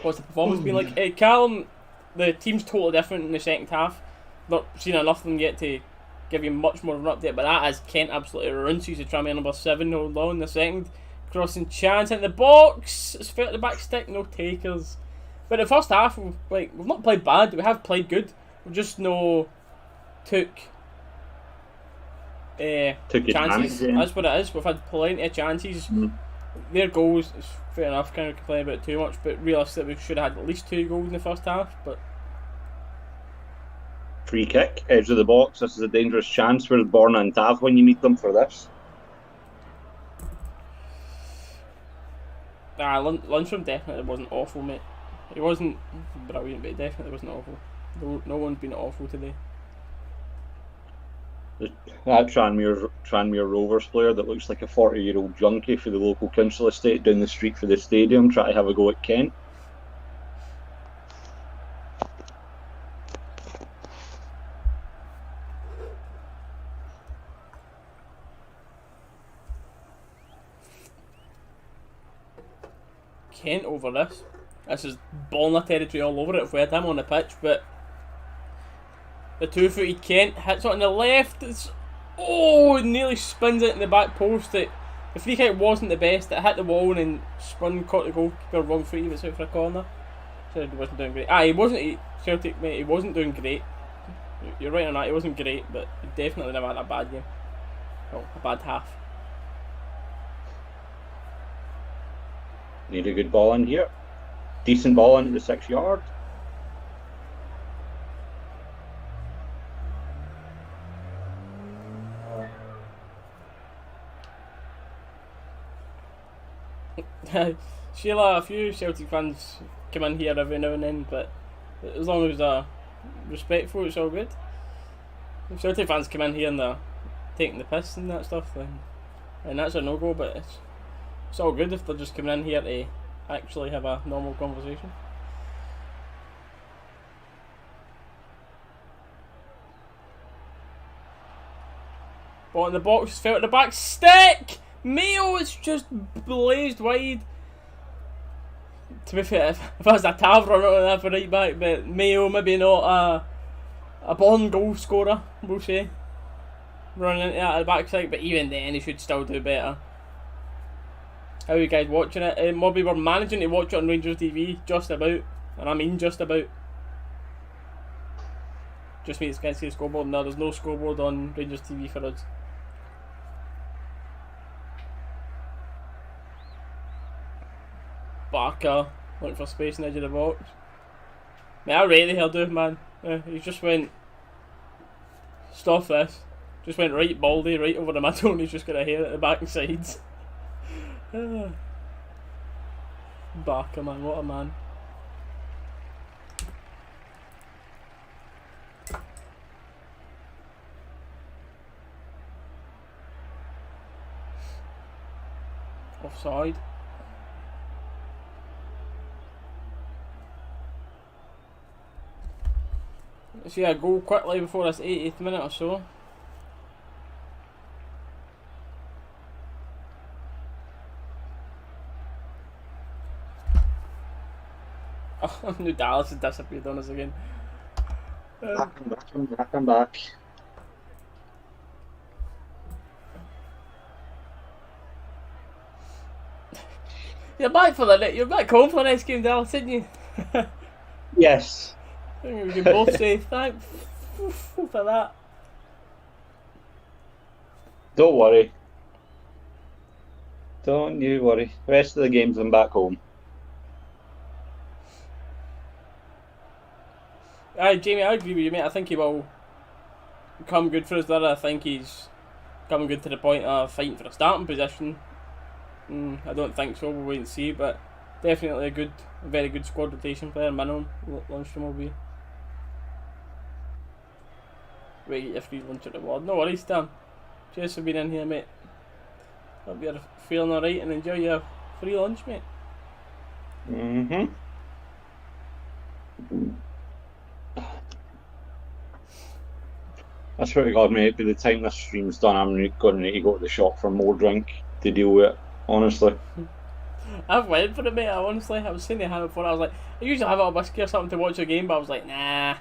What's the performance been like? Callum, the team's totally different in the second half. Not seen enough of them yet to give you much more of an update, but that is Kent absolutely rinses the Tranmere number 7 hold on in the second. Crossing chance in the box. It's felt the back stick, no takers. But the first half, we've not played bad, we have played good. We've just took chances. That's what it is. We've had plenty of chances. Their goals, it's fair enough, can't complain about it too much, but realistically we should have had at least 2 goals in the first half. But free kick, edge of the box. This is a dangerous chance. Where's Borna and Tav when you need them for this? Lundstrom definitely wasn't awful, mate. He wasn't brilliant, but he definitely wasn't awful. No one's been awful today. That Tranmere Rovers player that looks like a 40-year-old junkie for the local council estate down the street for the stadium try to have a go at Kent. Kent over this. This is Bonner territory all over it if we had him on the pitch, but the 2-footed Kent hits it on the left. It nearly spins it in the back post. The free kick wasn't the best. It hit the wall and then spun, caught the goalkeeper wrong footy, but it's out for a corner. So he wasn't doing great. Celtic, mate, he wasn't doing great. You're right on that, he wasn't great, but he definitely never had a bad game. Well, a bad half. Need a good ball in here. Decent ball into the 6 yard. Sheila, a few Celtic fans come in here every now and then, but as long as they're respectful, it's all good. If Celtic fans come in here and they're taking the piss and that stuff, then that's a no-go, but it's all good if they're just coming in here to actually have a normal conversation. Ball in the box, fell at the back, stick! Mayo is just blazed wide. To be fair, if I was a Tav runner on that for right back, but Mayo maybe not a born goal scorer, we'll say. Running into that at the backside, but even then he should still do better. How are you guys watching it? Mobby, we're managing to watch it on Rangers TV, just about. And I mean just about. Just means can't see the scoreboard. No, there's no scoreboard on Rangers TV for us. Barker looking for space in the edge of the box. Man, I rate the hairdo, man. He just went. Stuff this. Just went right baldy, right over the middle, and he's just got a hair at the back and sides. Barker, man, what a man. Offside. Let's see a goal quickly before this 80th minute or so. Oh, new Dalus has disappeared on us again. I'm back. You're back you're back home for the next game, Dallas, didn't you? Yes. I think we can both say thanks for that. Don't worry. Don't you worry. The rest of the games I'm back home. Aye, Jamie, I agree with you, mate. I think he will come good for us there. I think he's coming good to the point of fighting for a starting position. I don't think so, we'll wait and see, but definitely a very good squad rotation player, minimum. Lundstrom will be. Wait, get your free lunch at the ward. No worries, Stan. Cheers for being in here, mate. Hope you're feeling alright and enjoy your free lunch, mate. I swear to God, mate, by the time this stream's done, I'm going to need to go to the shop for more drink to deal with it, honestly. I've went for it, mate, honestly. I was saying to Hannah before, I was like, I usually have a whiskey or something to watch a game, but I was like, nah.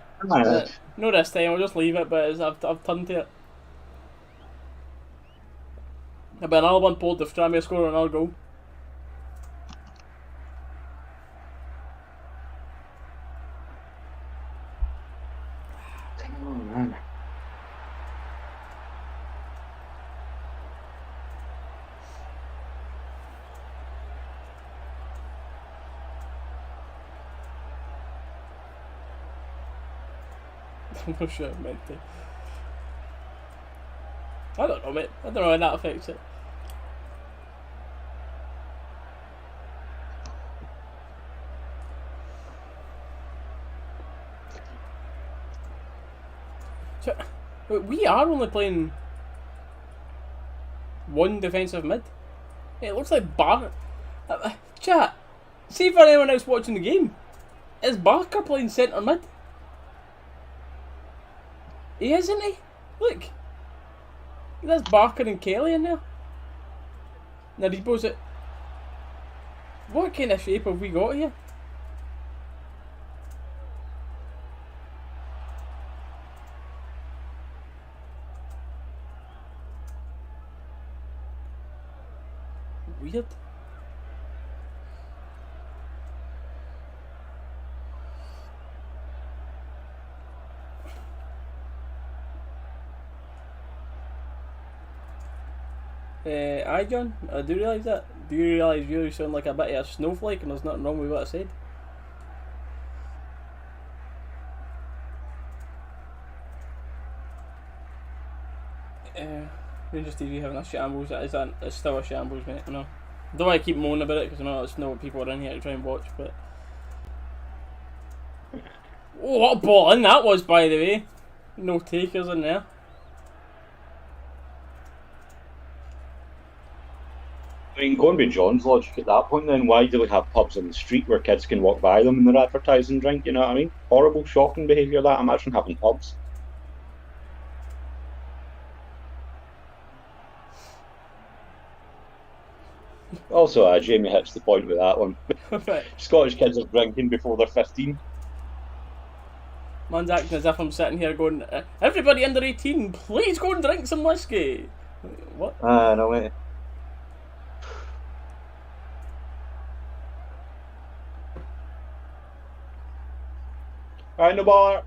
No this time, I'll just leave it, but I've turned to it. There'll be another one pulled if Tranmere score another goal. Oh, man. I'm not sure I meant to. I don't know, mate. I don't know how that affects it. So, we are only playing one defensive mid. It looks like Barker. Chat, see if anyone else watching the game. Is Barker playing centre mid? He is, isn't he? Look. There's Barker and Kelly in there. Naribo's it. What kind of shape have we got here? Weird. Aye, John, I do realise that. Do you realise you sound like a bit of a snowflake and there's nothing wrong with what I said? Rangers TV having a shambles. It's still a shambles, mate, I know. I don't want to keep moaning about it because I know it's not what people are in here to try and watch, but... Oh, what a ball in that was, by the way. No takers in there. I mean, going by John's logic at that point, then why do we have pubs on the street where kids can walk by them and they're advertising drink? You know what I mean? Horrible, shocking behaviour. That imagine having pubs. Also, Jamie hits the point with that one. Scottish kids are drinking before they're 15. Man's acting as if I'm sitting here going, everybody under 18, please go and drink some whiskey. What? No way. Right, no bar.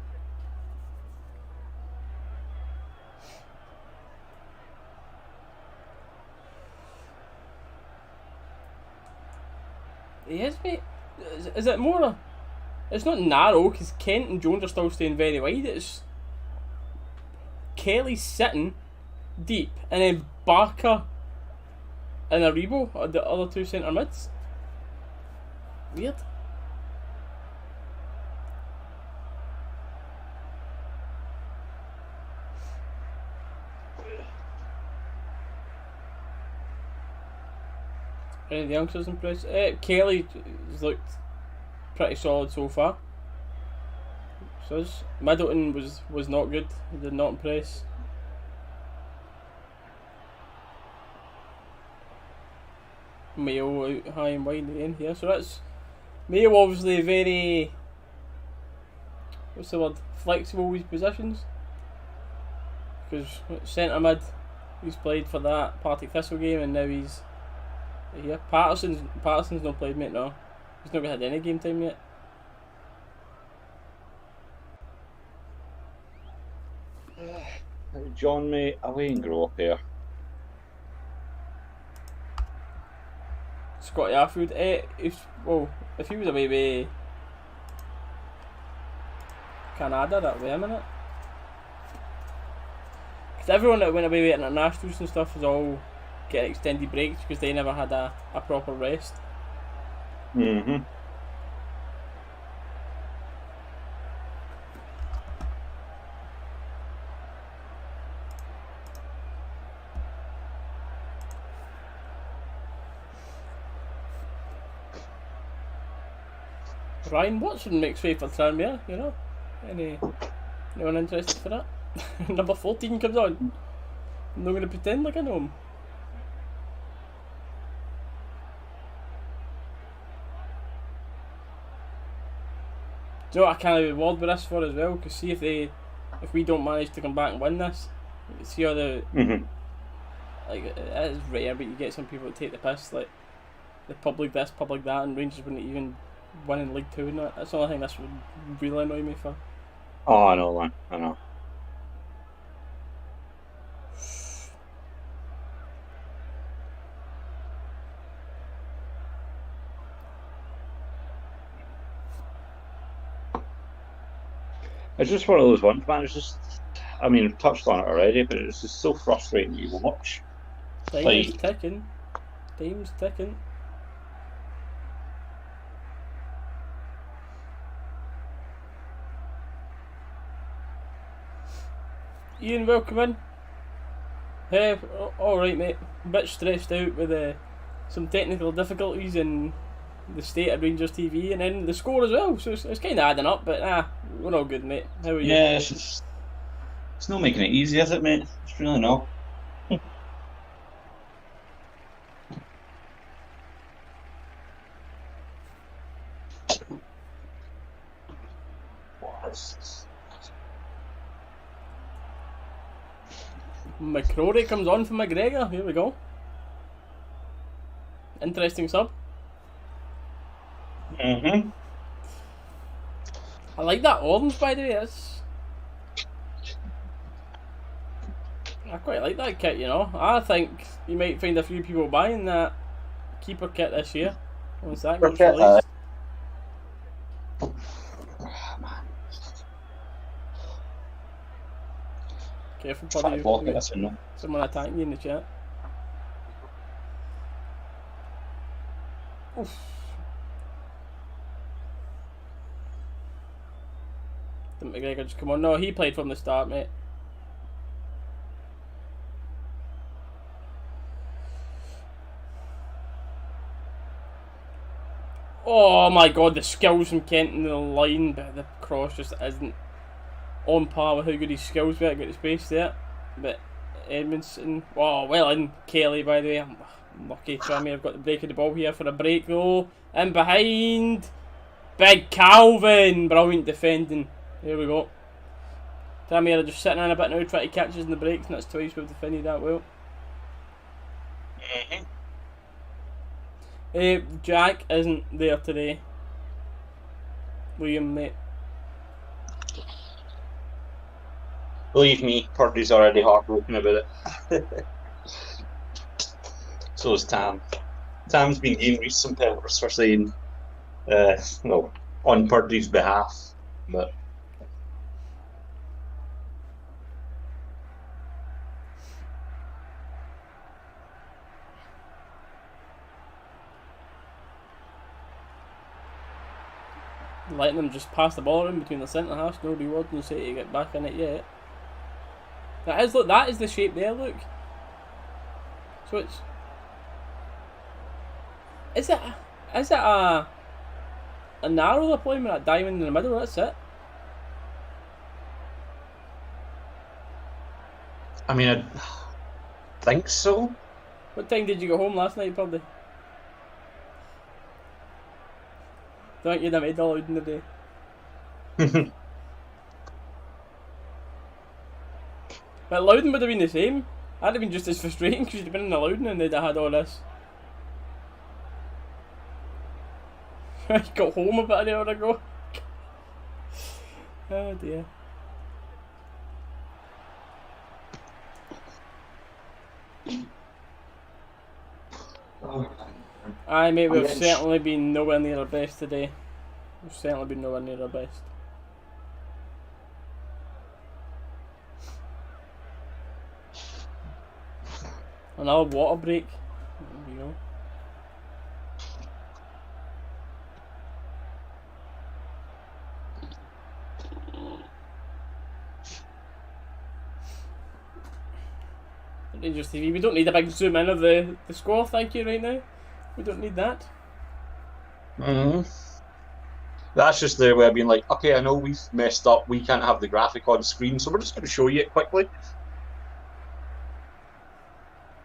He is, mate. Is it more... It's not narrow, because Kent and Jones are still staying very wide. It's... Kelly's sitting deep, and then Barker and Aribo are the other two centre mids. Weird. Any of the youngsters impressed? Kelly has looked pretty solid so far. So Middleton was not good. He did not impress. Mayo out high and wide at the end here. So that's Mayo obviously very, what's the word, flexible with positions. Because centre mid, he's played for that Partick Thistle game and now he's here. Patterson's not played, mate, no. He's not had any game time yet. John, mate, away and grow up here. Scotty Arfield, if he was away with Canada, that would be him, innit? Because everyone that went away with internationals and stuff was all getting extended breaks because they never had a proper rest. Mm-hmm. Ryan Watson makes way for Tranmere, you know? Anyone interested for that? Number 14 comes on. I'm not going to pretend like I know him. Do you know what I can't reward with this for as well? Because see if we don't manage to come back and win this, see how the like it is rare, but you get some people that take the piss, like the public this, public that, and Rangers wouldn't even win in League 2 and that. That's the only thing this would really annoy me for. Oh, I know, man. I know. It's just one of those ones, man. It's just, I mean, I've touched on it already, but it's just so frustrating to watch. Time's ticking. Time's ticking. Ian, welcome in. Hey, alright, mate. A bit stressed out with some technical difficulties and the state of Rangers TV and then the score as well, so it's kind of adding up, but we're all good, mate. How are you? Yeah, it's not making it easy, is it, mate? It's really not. McCrory comes on for McGregor. Here we go. Interesting sub. Mm-hmm. I like that orange, by the way. I quite like that kit, you know. I think you might find a few people buying that keeper kit this year once that gets released. Careful, buddy. Someone attacking you in the chat. Oof. Didn't McGregor just come on? No, he played from the start, mate. Oh my god, the skills from Kent in the line, but the cross just isn't on par with how good his skills were to get the space there. But Edmondson, oh, well in. Kelly, by the way, I'm lucky. Tranmere have got the break of the ball here for a break though. In behind, Big Calvin, brilliant defending. There we go. Tranmere are just sitting in a bit now, trying to catch us in the breaks, and that's twice we've defended that well. Jack isn't there today. Liam, mate. Believe me, Purdy's already heartbroken about it. So is Tam. Tam's been getting recent peppers for saying, on Purdy's behalf, but. Letting them just pass the ball in between the centre halves, no reward and say to get back in it yet. That is the shape there, look. So it's... Is it a narrow deployment, a diamond in the middle, that's it? I mean, I think so. What time did you go home last night, probably? Don't you have made all out in the day? But Loudon would have been the same. That'd have been just as frustrating because you'd have been in the Loudon and they'd have had all this. I got home about an hour ago. Oh dear. Aye mate, we've certainly been nowhere near our best today. We've certainly been nowhere near our best. Another water break. There we go. Rangers TV, we don't need a big zoom in of the score, thank you, right now. We don't need that. That's just their way of being like, okay, I know we've messed up, we can't have the graphic on screen, so we're just going to show you it quickly.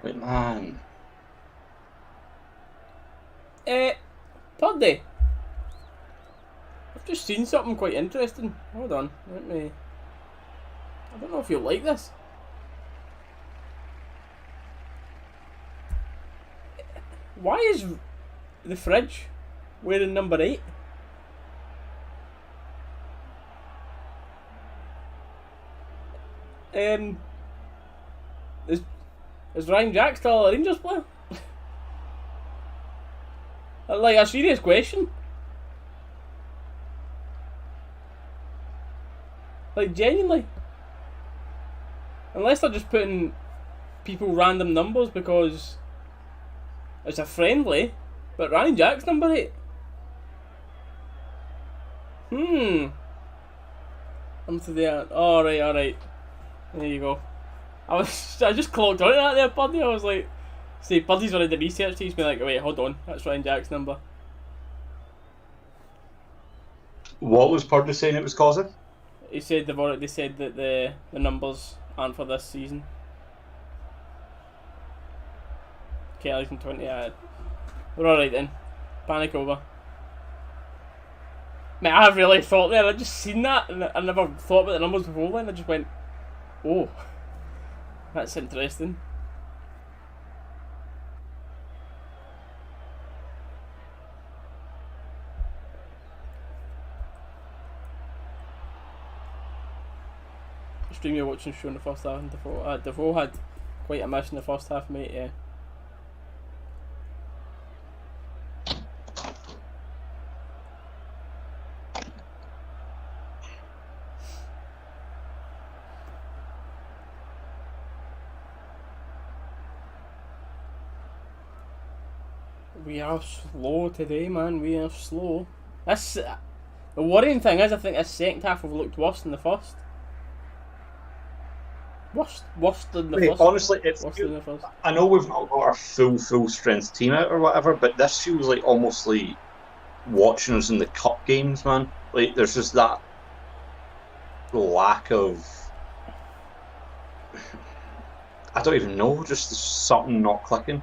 Wait, man. Purdy. I've just seen something quite interesting. Hold on, let me... I don't know if you'll like this. Why is the fridge wearing number 8? Is Ryan Jack still a Rangers player? Like a serious question. Like genuinely. Unless they're just putting people random numbers because it's a friendly, but Ryan Jack's number 8. I'm to the alright. There you go. I just clocked on that there, Buddy. I was like, see, Buddy's already researched. He's been like, wait, hold on, that's Ryan Jack's number. What was Purdy saying it was causing? He said they said that the numbers aren't for this season. Kelly's in 20. We're alright then. Panic over. Mate, I really thought there. I just seen that and I never thought about the numbers before then. I just went, oh, that's interesting. The stream you're watching showing the first half and Defoe had quite a miss in the first half, mate, yeah. We are slow today, man. We are slow. That's the worrying thing is, I think this second half have looked worse than the first. Worse than the first. Honestly, worse than the first. I know we've not got our full strength team out or whatever, but this feels like almost like watching us in the cup games, man. Like there's just that lack of, I don't even know, just something not clicking.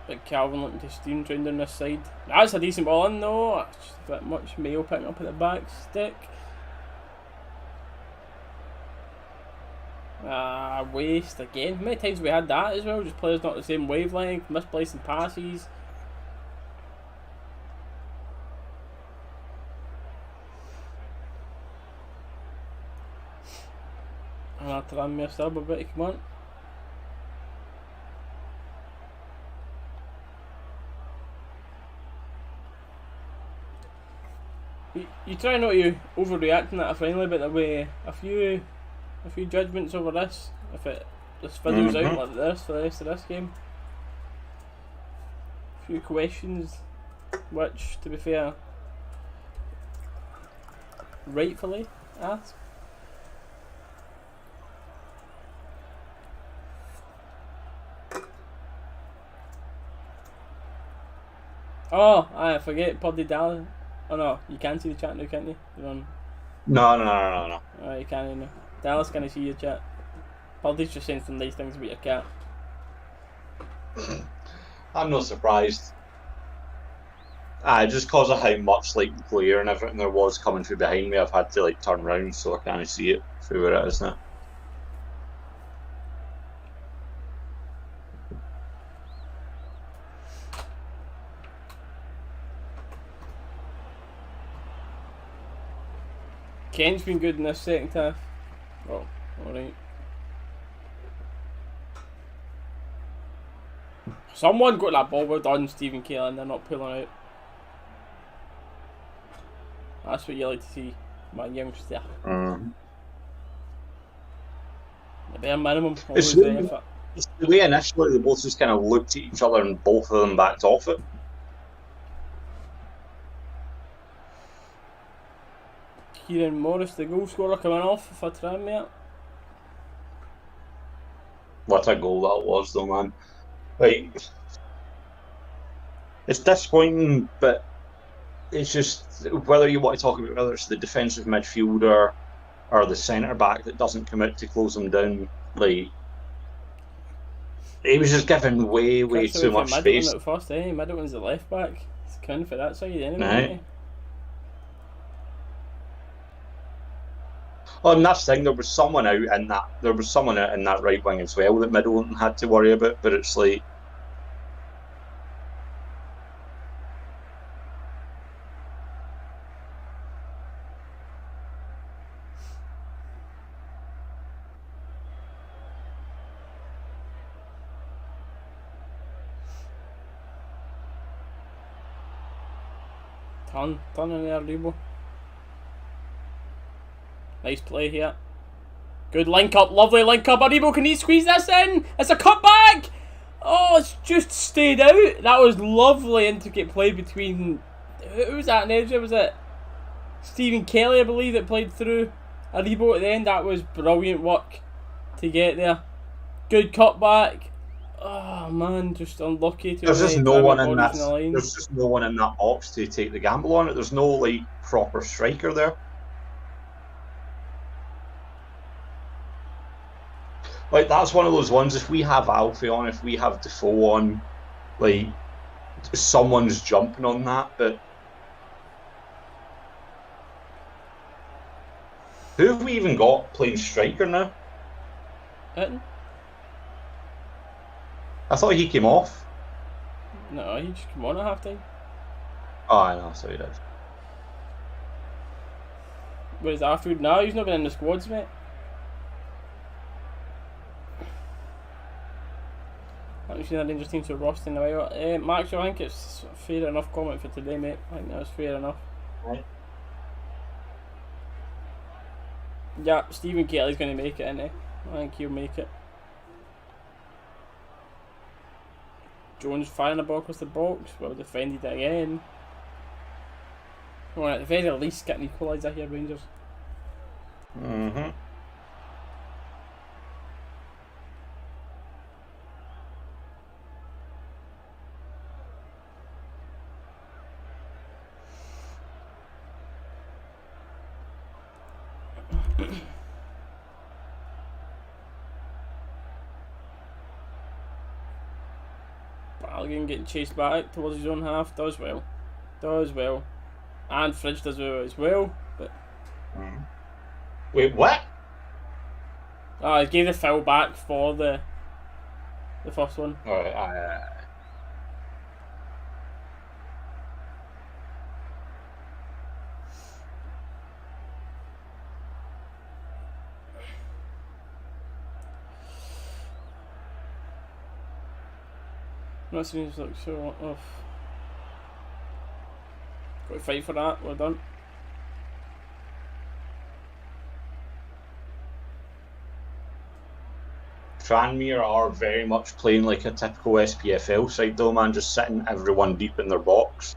Like Calvin looking to steam train down this side. That's a decent ball in though. That's just a bit much Mayo picking up at the back stick. Waste again. How many times we had that as well? Just players not the same wavelength, misplacing passes. Tranmere sub a bit, come on. You try not to overreact in that finally, but there were a few judgments over this. If it just fizzles out like this for the rest of this game. A few questions, which, to be fair, rightfully asked. Oh, I forget, Poddy Dalus. Oh no, you can see the chat now, can't you? You're on. No. Oh, you can't now. Dalus, can I see your chat? Poddy's just saying some nice things about your cat. I'm not surprised. Just because of how much like glare and everything there was coming through behind me, I've had to like turn around so I can't see it through where it is now. Ken's been good in this second half. Oh, alright. Someone got that ball well done, Stephen Kelly, and they're not pulling out. That's what you like to see, my youngster. The bare minimum. It's the way initially they both just kind of looked at each other and both of them backed off it. Kieran Morris, the goal scorer, coming off for Tranmere. What a goal that was, though, man. Like, it's disappointing, but it's just whether you want to talk about whether it's the defensive midfielder or the centre back that doesn't commit to close them down. Like, he was just given way too much space. At first, Middleton's the left back. It's kind of for that side anyway. Right. Oh, and that's the thing. There was someone out in that right wing as well that Middleton had to worry about. But it's like, turn in there, Rebo. Nice play here. Good link up, lovely link up. Aribo, can he squeeze this in? It's a cutback! Oh, it's just stayed out. That was lovely intricate play between... Who was that in Edge? Was it Stephen Kelly, I believe, that played through Aribo at the end? That was brilliant work to get there. Good cutback. Oh man, just unlucky to... There's just no one in that. There's just no one in that box to take the gamble on it. There's no like proper striker there. Like, that's one of those ones, if we have Alfie on, if we have Defoe on, like, someone's jumping on that, but... Who have we even got playing striker now? Hitton? I thought he came off. No, he just came on at half time. Oh, I know, so he did. Where's Arfield now? He's not been in the squads, mate. I've seen an interesting to Ross in a while. Max, I think it's a fair enough comment for today, mate. I think that was fair enough. Right. Yeah, Stephen Kelly's going to make it, isn't he? I think he'll make it. Jones firing the ball across the box. Well defended it again. Well, at the very least, get an equaliser here, Rangers. Mm-hmm. Balogun getting chased back towards his own half. Does well. And Fridge does well as well. But wait, what? He gave the foul back for the first one. Alright, That seems like so off. Got to fight for that, we're done. Tranmere are very much playing like a typical SPFL side though, man, just sitting everyone deep in their box.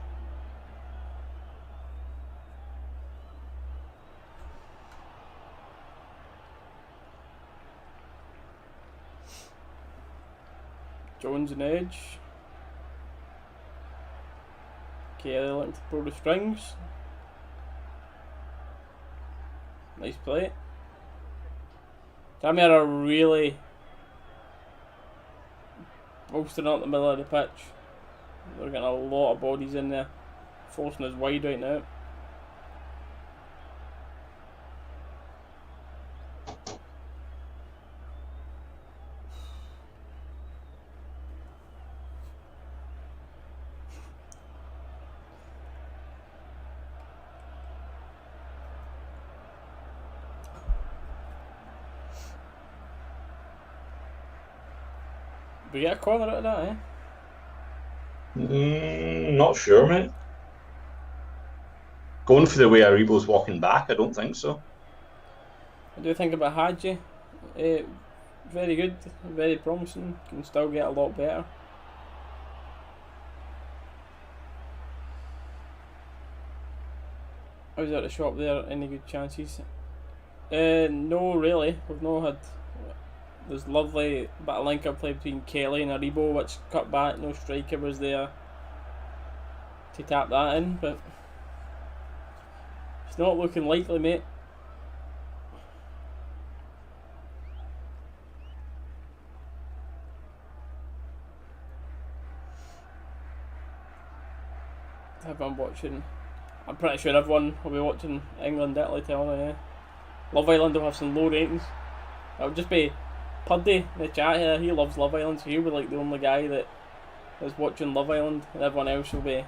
Jones and edge. Kelly looking to pull the strings. Nice play. Tranmere are really bolstering up the middle of the pitch. They're getting a lot of bodies in there, forcing us wide right now. We get a corner out of that, eh? Not sure, mate. Going for the way Aribo's walking back, I don't think so. What do you think about Hadji? Very good, very promising. Can still get a lot better. How's at the shop there? Any good chances? No, really. We've not had. There's lovely bit of link-up play between Kelly and Aribo, which cut back. No striker was there to tap that in, but it's not looking likely, mate. Everyone watching. I'm pretty sure everyone will be watching England, Italy, telling me. Love Island will have some low ratings. It'll just be Puddy in the chat here. He loves Love Island, so he'll be like the only guy that is watching Love Island, and everyone else will be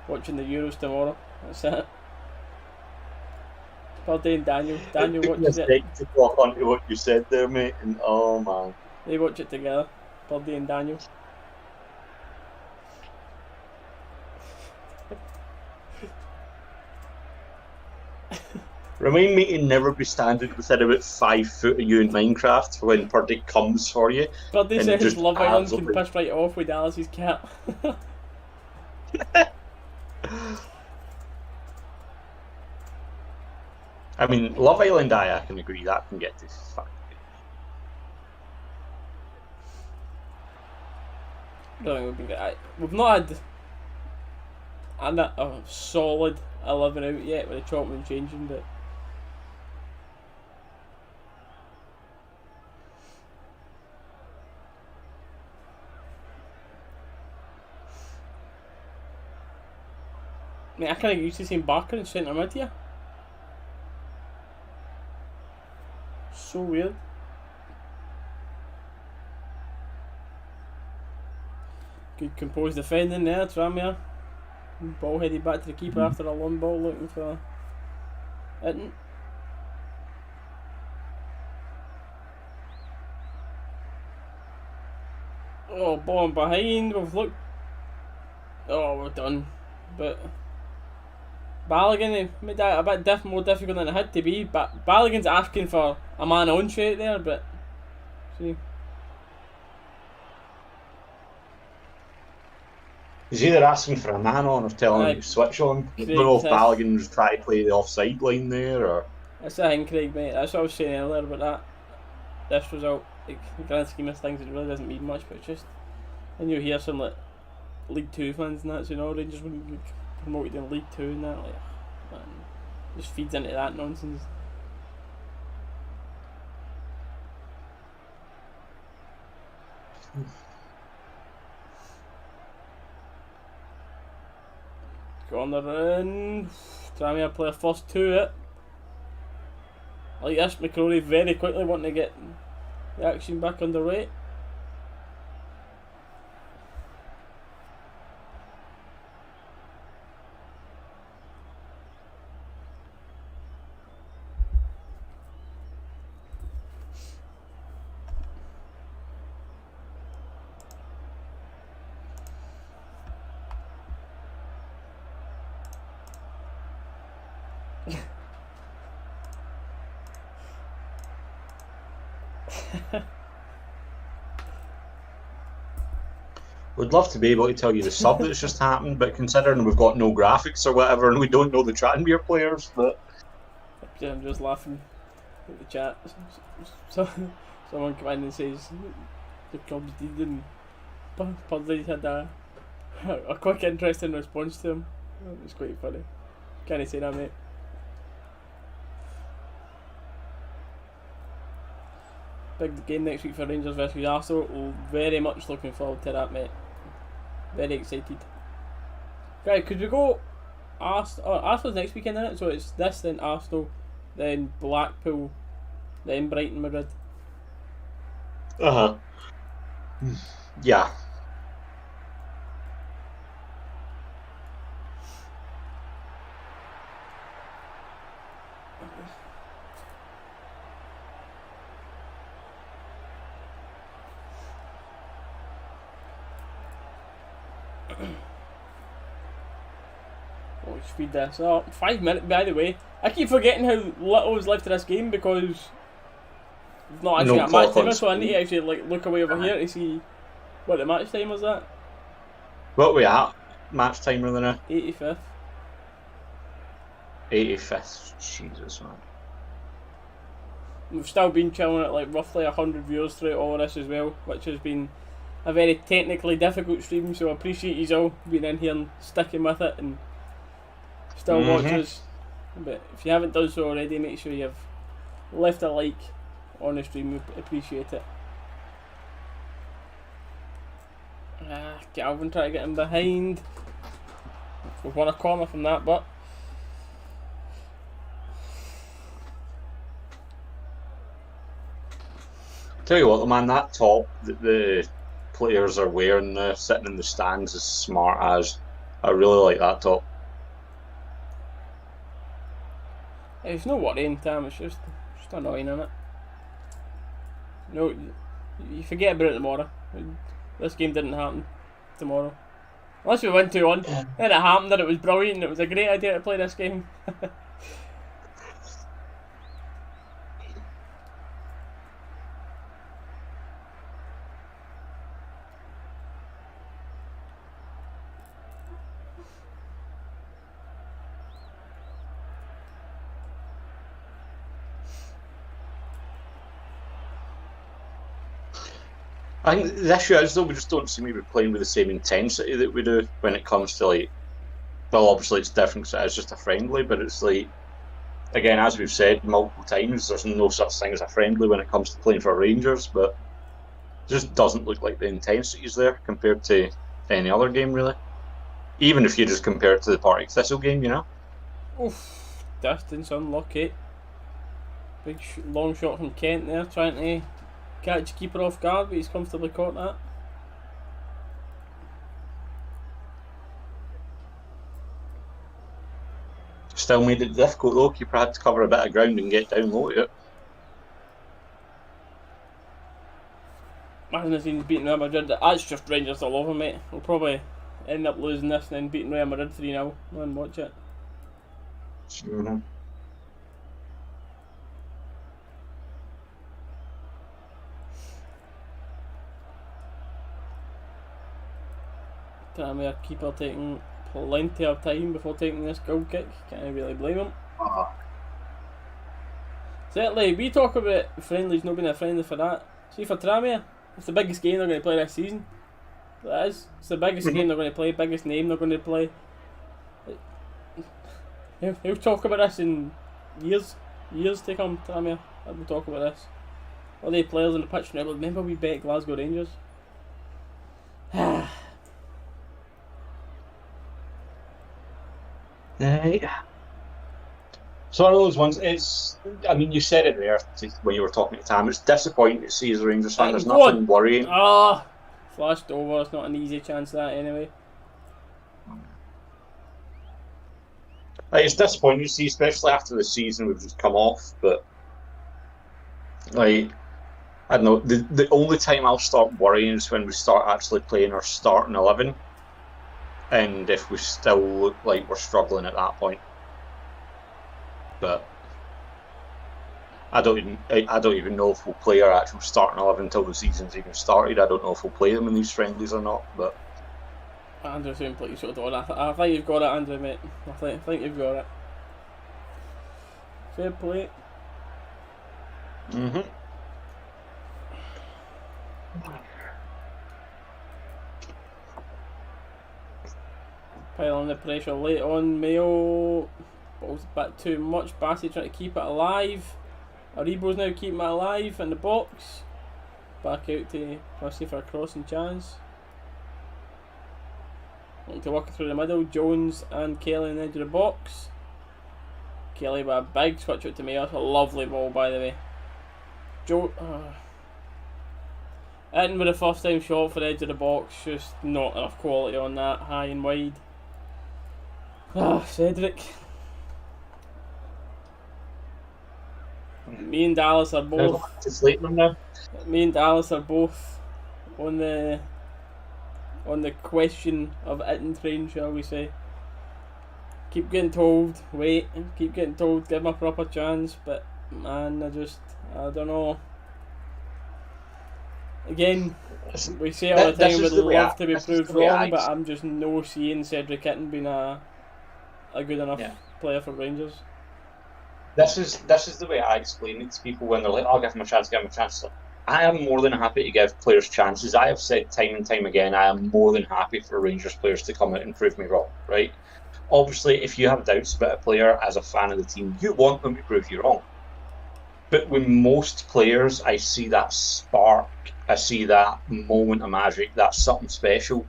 watching the Euros tomorrow. That's it. Puddy and Daniel. Daniel watches it. To walk onto what you said there, mate, and oh man. They watch it together. Puddy and Daniel. Remind me to never be standing within about 5 foot of you in Minecraft when Purdy comes for you. Purdy says Love Island can piss right off with Dallas's cat. I mean, Love Island, I can agree, that can get to fuck. We've not had a solid 11 out yet with the chopping and changing, but I mean, I kind of used to seeing Barker in centre mid here. So weird. Good composed defending there, Tranmere. Ball headed back to the keeper after a long ball looking for it. Oh, ball behind. We've looked. Oh, we're done. But Balogun made that a bit more difficult than it had to be. But Balogun's asking for a man on straight there. But see. He's either asking for a man on or telling him to switch on. I don't know if Balogun was trying to play the offside line there or. That's the thing, Craig, mate. That's what I was saying earlier about that. This result, like, the grand scheme of things, it really doesn't mean much, but it's just. And you hear some like League 2 fans and that, so Rangers wouldn't get promoted in League 2 and that, like, man, just feeds into that nonsense. Corner in. Tranmere play a first to it. I like this, McCrory very quickly wanting to get the action back underway. We'd love to be able to tell you the sub that's just happened, but considering we've got no graphics or whatever and we don't know the Tranmere players, but yeah, I'm just laughing at the chat. Someone come in and says the club's deed, and Pudley had a quick interesting response to him. It was quite funny. Can't say that, mate. Big game next week for Rangers versus Arsenal. Very much looking forward to that, mate. Very excited. Right, could we go Arsenal's next weekend, isn't it? So it's this, then Arsenal, then Blackpool, then Brighton, Madrid. Yeah. Oh, speed this up. 5 minutes, by the way. I keep forgetting how little is left of this game because we've not actually got a match timer, so I need to actually look away over here to see what the match time was at. What are we at? Match timer then? 85th. 85th. Jesus, man. We've still been chilling at roughly 100 viewers throughout all of this as well, which has been a very technically difficult stream, so I appreciate you all being in here and sticking with it and still watch us. But if you haven't done so already, make sure you've left a like on the stream. We appreciate it. Galvin trying to get him behind. We've won a corner from that, but tell you what, man, that top that the players are wearing sitting in the stands is smart as. I really like that top. It's no worrying, Tam. It's just annoying, isn't it? No, you forget about it tomorrow. This game didn't happen tomorrow. Unless we win 2-1. Then it happened and it was brilliant. It was a great idea to play this game. I think the issue is though we just don't seem to be playing with the same intensity that we do when it comes to well, obviously it's different because it is just a friendly, but it's again, as we've said multiple times, there's no such thing as a friendly when it comes to playing for Rangers, but it just doesn't look like the intensity is there compared to any other game really. Even if you just compare it to the Partick Thistle game, you know. Oof, distance unlucky. Big long shot from Kent there, trying to catch keeper off guard, but he's comfortably caught that. Still made it difficult though. Keeper had to cover a bit of ground and get down low to it. Imagine if he's beating Real Madrid. That's just Rangers all over, mate. We'll probably end up losing this and then beating Real Madrid 3-0. Man, watch it. Mm-hmm. Tranmere keeper taking plenty of time before taking this goal kick. Can't really blame him. Certainly, we talk about friendlies not being a friendly for that. See, for Tranmere, it's the biggest game they're going to play this season. That is. It's the biggest game they're going to play, biggest name they're going to play. He'll talk about this in years to come, Tranmere. We'll talk about this. All the players on the pitch now, remember we bet Glasgow Rangers? So one of those ones, I mean, you said it there when you were talking to Tam, it's disappointing to see as a Rangers fan, there's nothing worrying. Flashed over, it's not an easy chance that anyway. It's disappointing to see, especially after the season we've just come off, but I don't know, the only time I'll start worrying is when we start actually playing our starting 11, and if we still look like we're struggling at that point. But I don't even know if we'll play our actual starting 11 until the season's even started. I don't know if we'll play them in these friendlies or not. But Andrew saying please sort of I think you've got it, Andrew, mate. I think you've got it. Fair play. Piling the pressure late on Mayo. Ball's a bit too much. Bassey trying to keep it alive. Aribo's now keeping it alive in the box. Back out to Bassey for a crossing chance. Looking to work it through the middle. Jones and Kelly on the edge of the box. Kelly with a big switch out to Mayo. That's a lovely ball, by the way. Hitting with a first time shot for the edge of the box. Just not enough quality on that. High and wide. Cedric. Me and Dalus are both. Me and Dalus are both on the question of hitting train, shall we say? Keep getting told, wait. Keep getting told, give him a proper chance. But man, I don't know. Again, we say all the time we'd love to be proved wrong, but I'm just no seeing Cedric Hitton being a good enough player for Rangers. This is the way I explain it to people when they're like, "I'll give him a chance, give him a chance." I am more than happy to give players chances. I have said time and time again, I am more than happy for Rangers players to come out and prove me wrong, right? Obviously, if you have doubts about a player as a fan of the team, you want them to prove you wrong. But with most players, I see that spark, I see that moment of magic, that's something special.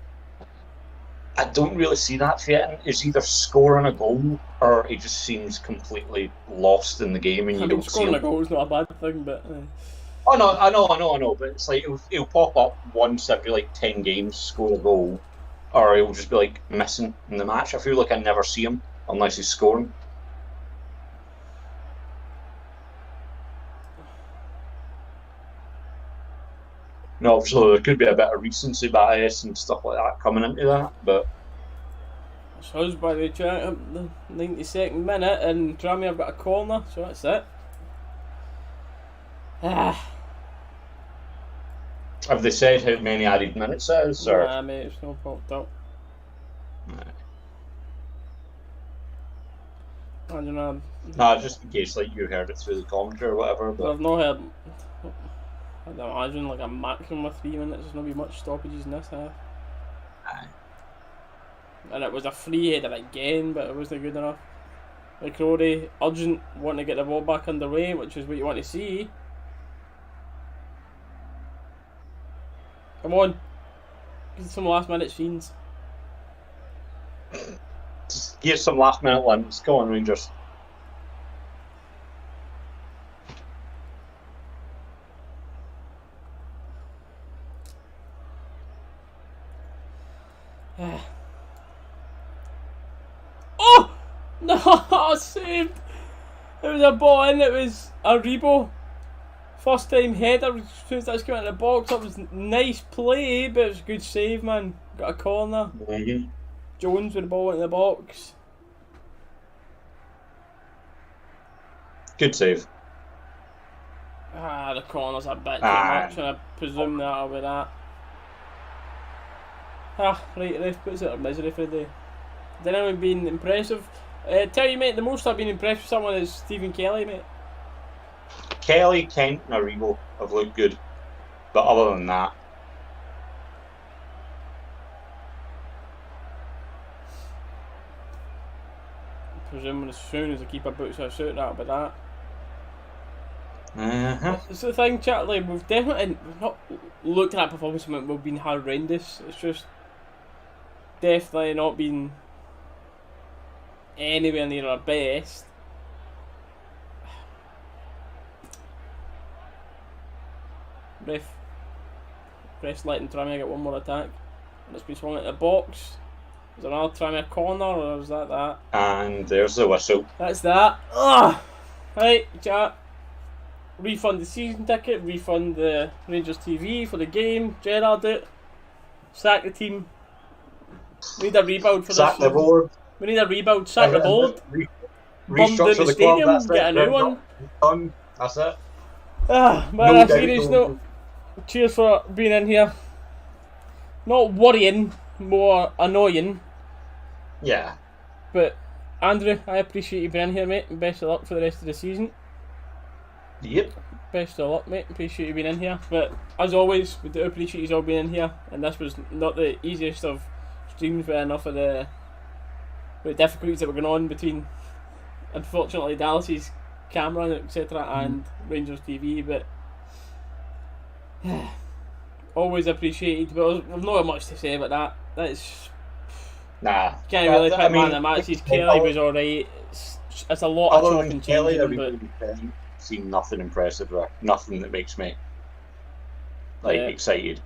I don't really see that Fietin. He's either scoring a goal or he just seems completely lost in the game, and you don't see him. Scoring a goal is not a bad thing, but. Oh no, I know, but it's like he'll pop up once every like 10 games, score a goal, or he'll just be like missing in the match. I feel like I never see him unless he's scoring. No, obviously there could be a bit of recency bias and stuff like that coming into that, but. So I was by the chat the 92nd minute, and Tranmere have got a corner, so that's it. Have they said how many added minutes it is? Or? Nah, mate, it's not popped up. I don't know. Nah, just in case like you heard it through the commentary or whatever. But I've not heard. I'd imagine like a maximum of 3 minutes. There's not be much stoppages in this half. Aye. And it was a free header again, but it wasn't good enough. Like Rory, urgent, wanting to get the ball back underway, which is what you want to see. Come on, get some last minute scenes. Just give some last minute ones. Go on, Rangers. Oh no! Saved. It was a ball in. It was a Rebo. First time header, as soon as that's came out of the box, that was nice play, but it was a good save, man. Got a corner. Mm-hmm. Jones with the ball in the box. Good save. The corner's a bit too much, and I presume that'll be that. Right, ref puts it out of misery for the day. Then I've been impressive. Tell you, mate, the most I've been impressed with someone is Stephen Kelly, mate. Kelly, Kent, and Aribo have looked good, but other than that, presuming as soon as the keeper boots a suit, that'll be that. It's the thing, chat. Like, we've not looked at performance and we've been horrendous. It's just definitely not been anywhere near our best. Ref letting Tranmere get one more attack, and it's been swung at the box. Is there another Tranmere corner, or is that? And there's the whistle. That's that. Ugh! Right, chat. Refund the season ticket, refund the Rangers TV for the game, Gerrard it, sack the team. We need a rebuild for sack this. Sack the board. We need a rebuild, sack the board, burn down the stadium, club, get a new one. Done. That's it. Man, no a serious note. Cheers for being in here. Not worrying, more annoying. Yeah. But Andrew, I appreciate you being here, mate, and best of luck for the rest of the season. Yep. Best of luck, mate. Appreciate you being in here. But as always, we do appreciate you all being in here. And this was not the easiest of streams with enough of the difficulties that were going on between, unfortunately, Dalus's camera, etc., and Rangers TV. But always appreciated. But we've not got much to say about that. That's can't really pick man of the matches. Kelly was alright. It's a lot of chopping and changing, but seen nothing impressive there. Nothing that makes me excited.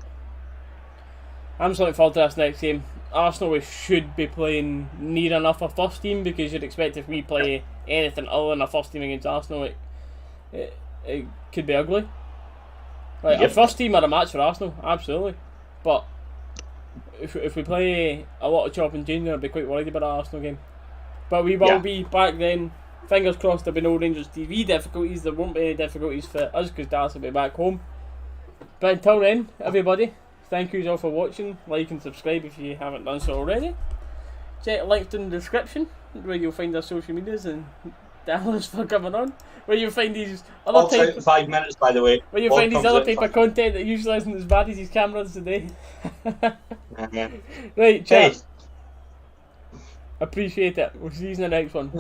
I'm just looking forward to this next game. Arsenal, we should be playing near enough a first team, because you'd expect if we play anything other than a first team against Arsenal, it could be ugly. Like, a first team are a match for Arsenal, absolutely. But if we play a lot of chop and changing, I'd be quite worried about our Arsenal game. But we will be back then. Fingers crossed there'll be no Rangers TV difficulties. There won't be any difficulties for us because Dallas will be back home. But until then, everybody, thank you all for watching. Like and subscribe if you haven't done so already. Check links in the description where you'll find our social medias and Dallas for coming on. Where you'll find these other type of 5 minutes, by the way. Where you'll find these other type of content that usually isn't as bad as these cameras today. Right, chat. Appreciate it. We'll see you in the next one.